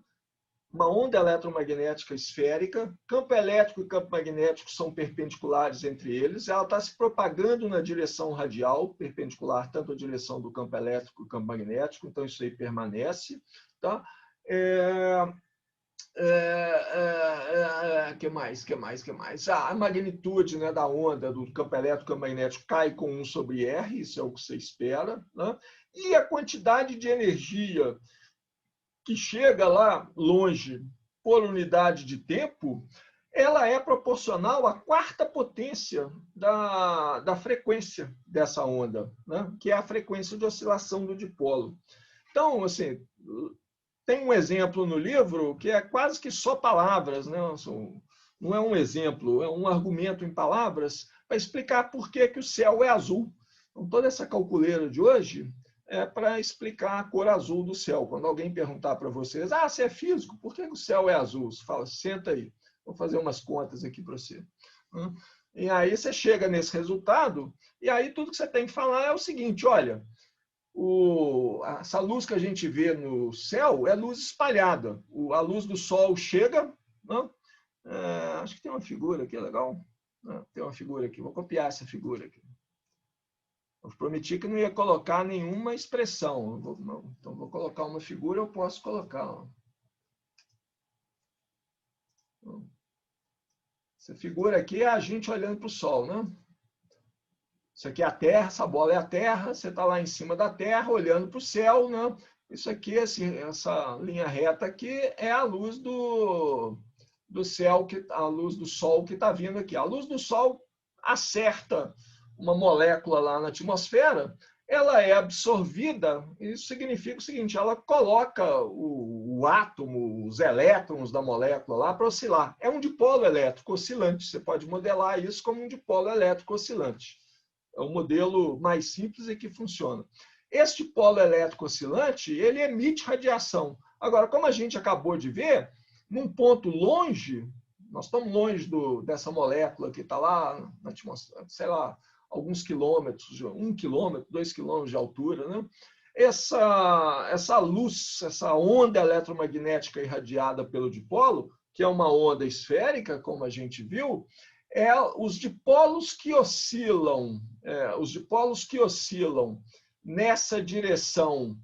uma onda eletromagnética esférica. Campo elétrico e campo magnético são perpendiculares entre eles. Ela está se propagando na direção radial, perpendicular tanto à direção do campo elétrico e campo magnético. Então, isso aí permanece. Tá? Que mais? A magnitude, né, da onda do campo elétrico e campo magnético cai com 1 sobre R, isso é o que você espera, né? E a quantidade de energia que chega lá longe por unidade de tempo, ela é proporcional à quarta potência da frequência dessa onda, né? Que é a frequência de oscilação do dipolo. Então, assim, tem um exemplo no livro que é quase que só palavras, né? Não é um exemplo, é um argumento em palavras para explicar por que o céu é azul. Então, toda essa calculeira de hoje é para explicar a cor azul do céu. Quando alguém perguntar para vocês, você é físico, por que o céu é azul? Você fala, senta aí, vou fazer umas contas aqui para você. E aí você chega nesse resultado, e aí tudo que você tem que falar é o seguinte, olha, essa luz que a gente vê no céu é luz espalhada. A luz do sol chega, né? Acho que tem uma figura aqui legal. Tem uma figura aqui, vou copiar essa figura aqui. Eu prometi que não ia colocar nenhuma expressão. Então, vou colocar uma figura, eu posso colocar. Ó. Essa figura aqui é a gente olhando para o Sol, né? Isso aqui é a Terra, essa bola é a Terra, você está lá em cima da Terra, olhando para o céu, né? Isso aqui, essa linha reta aqui, é a luz do céu, a luz do Sol que está vindo aqui. A luz do Sol acerta uma molécula lá na atmosfera, ela é absorvida, isso significa o seguinte, ela coloca o átomo, os elétrons da molécula lá para oscilar. É um dipolo elétrico oscilante, você pode modelar isso como um dipolo elétrico oscilante. É um modelo mais simples e que funciona. Este dipolo elétrico oscilante, ele emite radiação. Agora, como a gente acabou de ver, num ponto longe, nós estamos longe dessa molécula que está lá na atmosfera, sei lá, alguns quilômetros, 1 quilômetro, 2 quilômetros de altura, né? Essa luz, essa onda eletromagnética irradiada pelo dipolo, que é uma onda esférica, como a gente viu, os dipolos que oscilam nessa direção.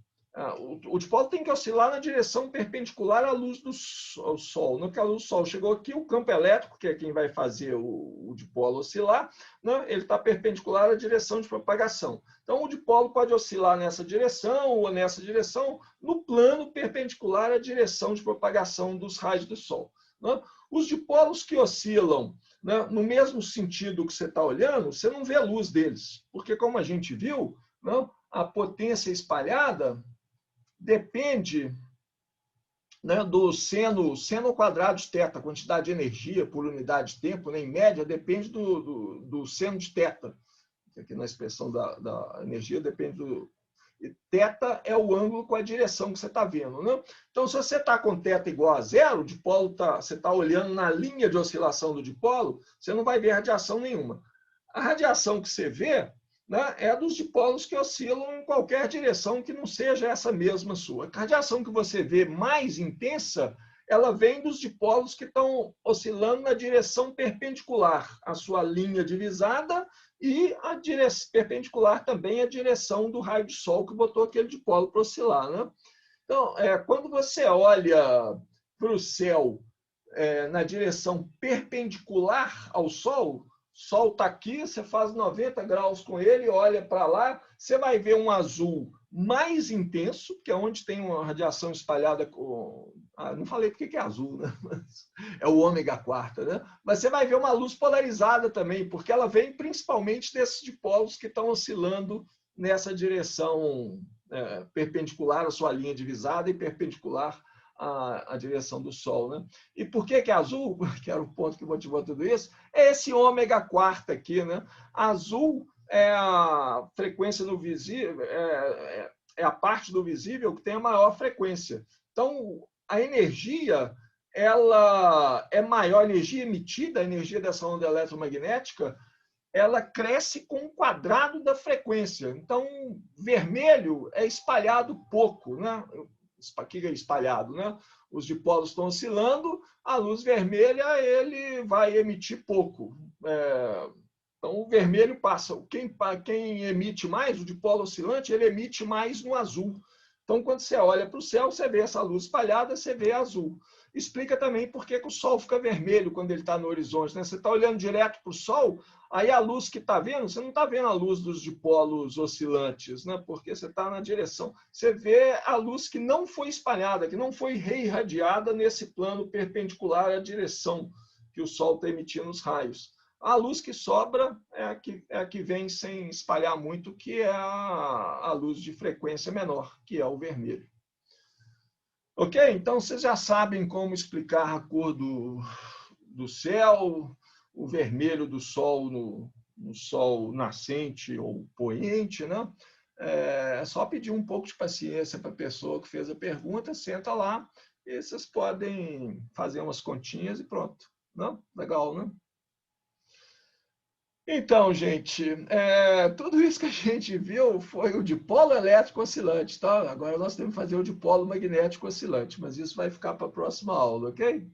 O dipolo tem que oscilar na direção perpendicular à luz do Sol. No que a luz do Sol chegou aqui, o campo elétrico, que é quem vai fazer o dipolo oscilar, né, ele está perpendicular à direção de propagação. Então, o dipolo pode oscilar nessa direção ou nessa direção, no plano perpendicular à direção de propagação dos raios do Sol. Né? Os dipolos que oscilam, né, no mesmo sentido que você está olhando, você não vê a luz deles, porque, como a gente viu, né, a potência espalhada depende, né, do seno ao quadrado de θ, a quantidade de energia por unidade de tempo, né, em média, depende do seno de θ. Aqui na expressão da energia depende do... θ é o ângulo com a direção que você está vendo. Né? Então, se você está com θ igual a zero, o dipolo você está olhando na linha de oscilação do dipolo, você não vai ver radiação nenhuma. A radiação que você vê, né, é dos dipolos que oscilam em qualquer direção que não seja essa mesma sua. A radiação que você vê mais intensa, ela vem dos dipolos que estão oscilando na direção perpendicular à sua linha divisada e perpendicular também à direção do raio de Sol que botou aquele dipolo para oscilar. Né? Então, quando você olha para o céu na direção perpendicular ao Sol, o Sol está aqui, você faz 90 graus com ele, olha para lá, você vai ver um azul mais intenso, que é onde tem uma radiação espalhada com... não falei porque que é azul, né? É o ômega quarta, né? Mas você vai ver uma luz polarizada também, porque ela vem principalmente desses dipolos que estão oscilando nessa direção perpendicular à sua linha divisada e perpendicular a direção do Sol. Né? E por que é azul? Que era o ponto que motivou tudo isso. É esse ômega quarta aqui. Né? Azul é a frequência no visível, é a parte do visível que tem a maior frequência. Então, a energia ela é maior, a energia emitida, a energia dessa onda eletromagnética, ela cresce com o quadrado da frequência. Então, vermelho é espalhado pouco, né? Aqui é espalhado, né? Os dipolos estão oscilando, a luz vermelha ele vai emitir pouco. Então, o vermelho passa. Quem emite mais, o dipolo oscilante, ele emite mais no azul. Então, quando você olha para o céu, você vê essa luz espalhada, você vê azul. Explica também por que o Sol fica vermelho quando ele está no horizonte. Né? Você está olhando direto para o Sol, aí a luz que está vendo, você não está vendo a luz dos dipolos oscilantes, né? Porque você está na direção. Você vê a luz que não foi espalhada, que não foi reirradiada nesse plano perpendicular à direção que o Sol está emitindo os raios. A luz que sobra é a que vem sem espalhar muito, que é a luz de frequência menor, que é o vermelho. Ok? Então, vocês já sabem como explicar a cor do céu, o vermelho do Sol no Sol nascente ou poente, né? É só pedir um pouco de paciência para a pessoa que fez a pergunta, senta lá e vocês podem fazer umas continhas e pronto. Não? Legal, né? Então, gente, tudo isso que a gente viu foi o dipolo elétrico oscilante, tá? Agora nós temos que fazer o dipolo magnético oscilante, mas isso vai ficar para a próxima aula, ok?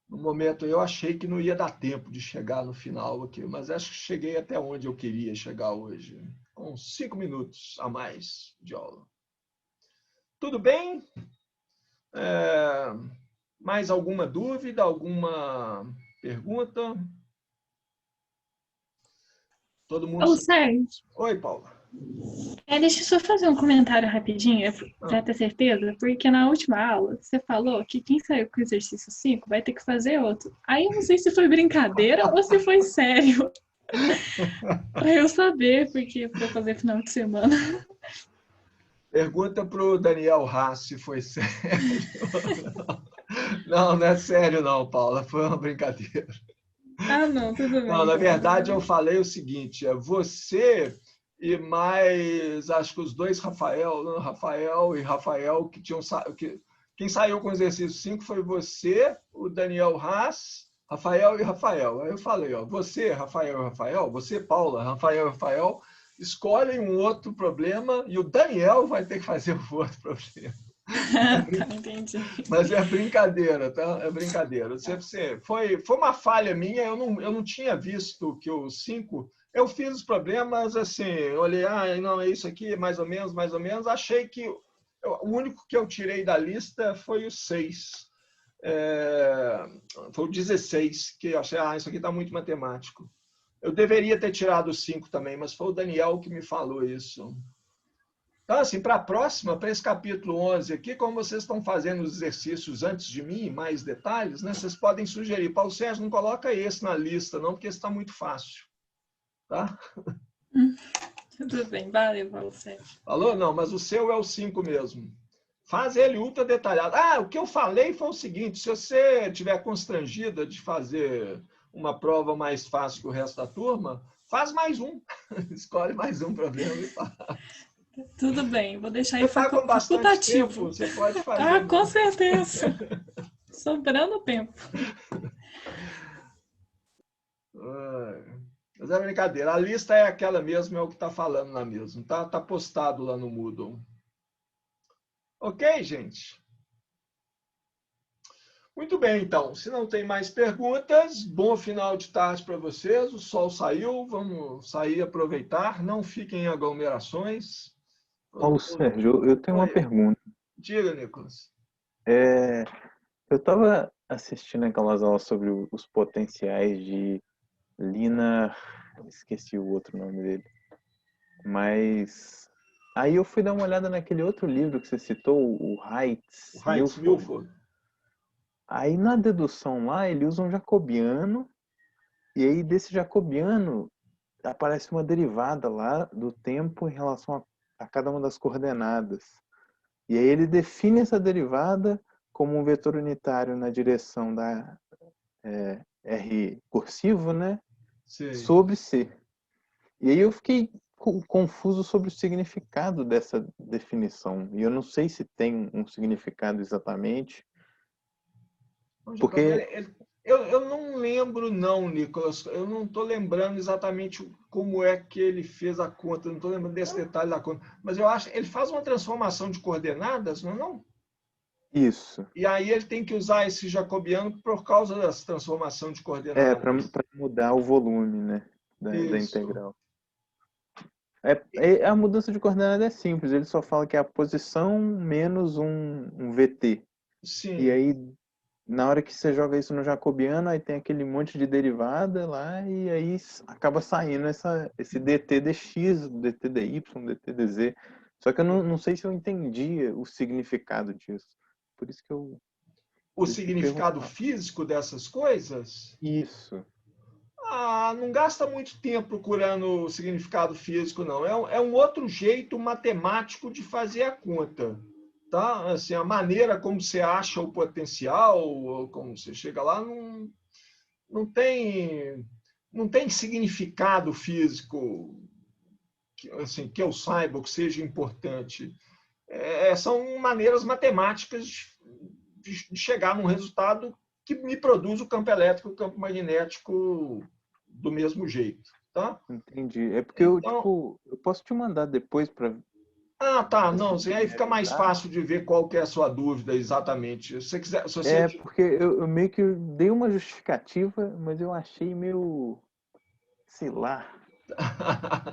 No momento eu achei que não ia dar tempo de chegar no final aqui, mas acho que cheguei até onde eu queria chegar hoje, com 5 minutos a mais de aula. Tudo bem? Mais alguma dúvida, alguma pergunta? Todo mundo... Ô, Sérgio, Oi, Paula. deixa eu só fazer um comentário rapidinho, pra Ah. ter certeza, porque na última aula você falou que quem saiu com o exercício 5 vai ter que fazer outro. Aí eu não sei se foi brincadeira ou se foi sério. Pra eu saber, porque pra fazer final de semana. Pergunta para o Daniel Haas se foi sério. Não, não é sério não, Paula. Foi uma brincadeira. Ah, não, tudo bem. Não, na verdade, eu falei o seguinte, você e mais, acho que os dois Rafael e Rafael, que tinham quem saiu com o exercício 5 foi você, o Daniel Haas, Rafael e Rafael. Aí eu falei, ó, você, Rafael e Rafael, você, Paula, Rafael e Rafael, escolhem um outro problema e o Daniel vai ter que fazer o outro problema. Tá, entendi. Mas é brincadeira, tá? É brincadeira. Foi uma falha minha, eu não tinha visto que o 5... Eu fiz os problemas assim, eu olhei, não, é isso aqui, mais ou menos. Achei que o único que eu tirei da lista foi o 6. Foi o 16, que eu achei, isso aqui está muito matemático. Eu deveria ter tirado o 5 também, mas foi o Daniel que me falou isso. Então, assim, para a próxima, para esse capítulo 11 aqui, como vocês estão fazendo os exercícios antes de mim, mais detalhes, né, vocês podem sugerir. Paulo Sérgio, não coloca esse na lista, não, porque esse está muito fácil. Tá? Tudo bem, valeu, Paulo Sérgio. Falou? Não, mas o seu é o 5 mesmo. Faz ele ultra detalhado. O que eu falei foi o seguinte, se você estiver constrangida de fazer uma prova mais fácil que o resto da turma, faz mais um. Escolhe mais um problema e faz. Tudo bem, vou deixar aí Você está com bastante facultativo. tempo, você pode fazer. Com certeza. Sobrando tempo. Mas é brincadeira. A lista é aquela mesmo, é o que está falando lá mesmo. Tá postado lá no Moodle. Ok, gente? Muito bem, então. Se não tem mais perguntas, bom final de tarde para vocês. O sol saiu, vamos sair e aproveitar. Não fiquem em aglomerações. Paulo Sérgio, eu tenho uma pergunta. Diga, Nicolas. Eu estava assistindo aquelas aulas sobre os potenciais de esqueci o outro nome dele. Mas aí eu fui dar uma olhada naquele outro livro que você citou, o Heitz-Milford. Aí na dedução lá, ele usa um jacobiano, e aí desse jacobiano aparece uma derivada lá do tempo em relação a cada uma das coordenadas. E aí ele define essa derivada como um vetor unitário na direção da R cursivo, né? Sim. Sobre C. E aí eu fiquei confuso sobre o significado dessa definição. E eu não sei se tem um significado exatamente. Porque... Eu não lembro não, Nicolas. Eu não estou lembrando exatamente como é que ele fez a conta. Não estou lembrando desse detalhe da conta. Mas eu acho que ele faz uma transformação de coordenadas, não é não? Isso. E aí ele tem que usar esse jacobiano por causa dessa transformação de coordenadas. Para mudar o volume, né, da integral. A mudança de coordenada é simples. Ele só fala que é a posição menos um VT. Sim. E aí, na hora que você joga isso no jacobiano, aí tem aquele monte de derivada lá, e aí acaba saindo esse dt dx, dt dy, dt dz. Só que eu não sei se eu entendi o significado disso. Por isso que eu... O significado físico dessas coisas? Isso. Não gasta muito tempo procurando o significado físico, não. É um outro jeito matemático de fazer a conta. Tá? Assim, a maneira como você acha o potencial, ou como você chega lá, não tem significado físico assim, que eu saiba, que seja importante. São maneiras matemáticas de chegar num resultado que me produz o campo elétrico e o campo magnético do mesmo jeito. Tá? Entendi. É porque eu posso te mandar depois para Ah, tá. Não, sim, aí fica mais fácil de ver qual que é a sua dúvida exatamente. Se você quiser, se você... porque eu meio que dei uma justificativa, mas eu achei meio, sei lá.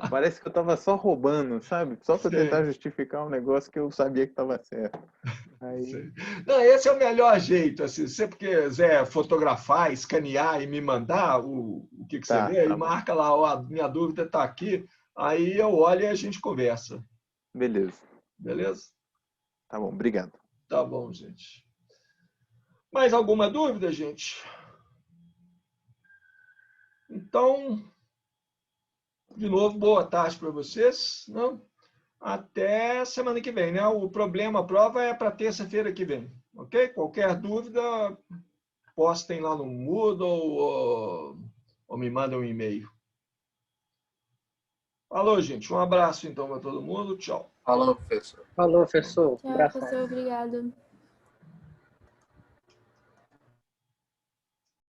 Parece que eu tava só roubando, sabe? Só para tentar justificar um negócio que eu sabia que estava certo. Aí... Não, esse é o melhor jeito. Assim, se você quiser fotografar, escanear e me mandar o que você vê, e marca lá, ó, a minha dúvida está aqui, aí eu olho e a gente conversa. Beleza. Beleza? Tá bom, obrigado. Tá bom, gente. Mais alguma dúvida, gente? Então, de novo, boa tarde para vocês. Não? Até semana que vem, né? O problema, a prova é para terça-feira que vem, ok? Qualquer dúvida, postem lá no Moodle ou me mandem um e-mail. Falou, gente. Um abraço, então, para todo mundo. Tchau. Falou, professor. Falou, professor. Tchau, professor. Obrigado.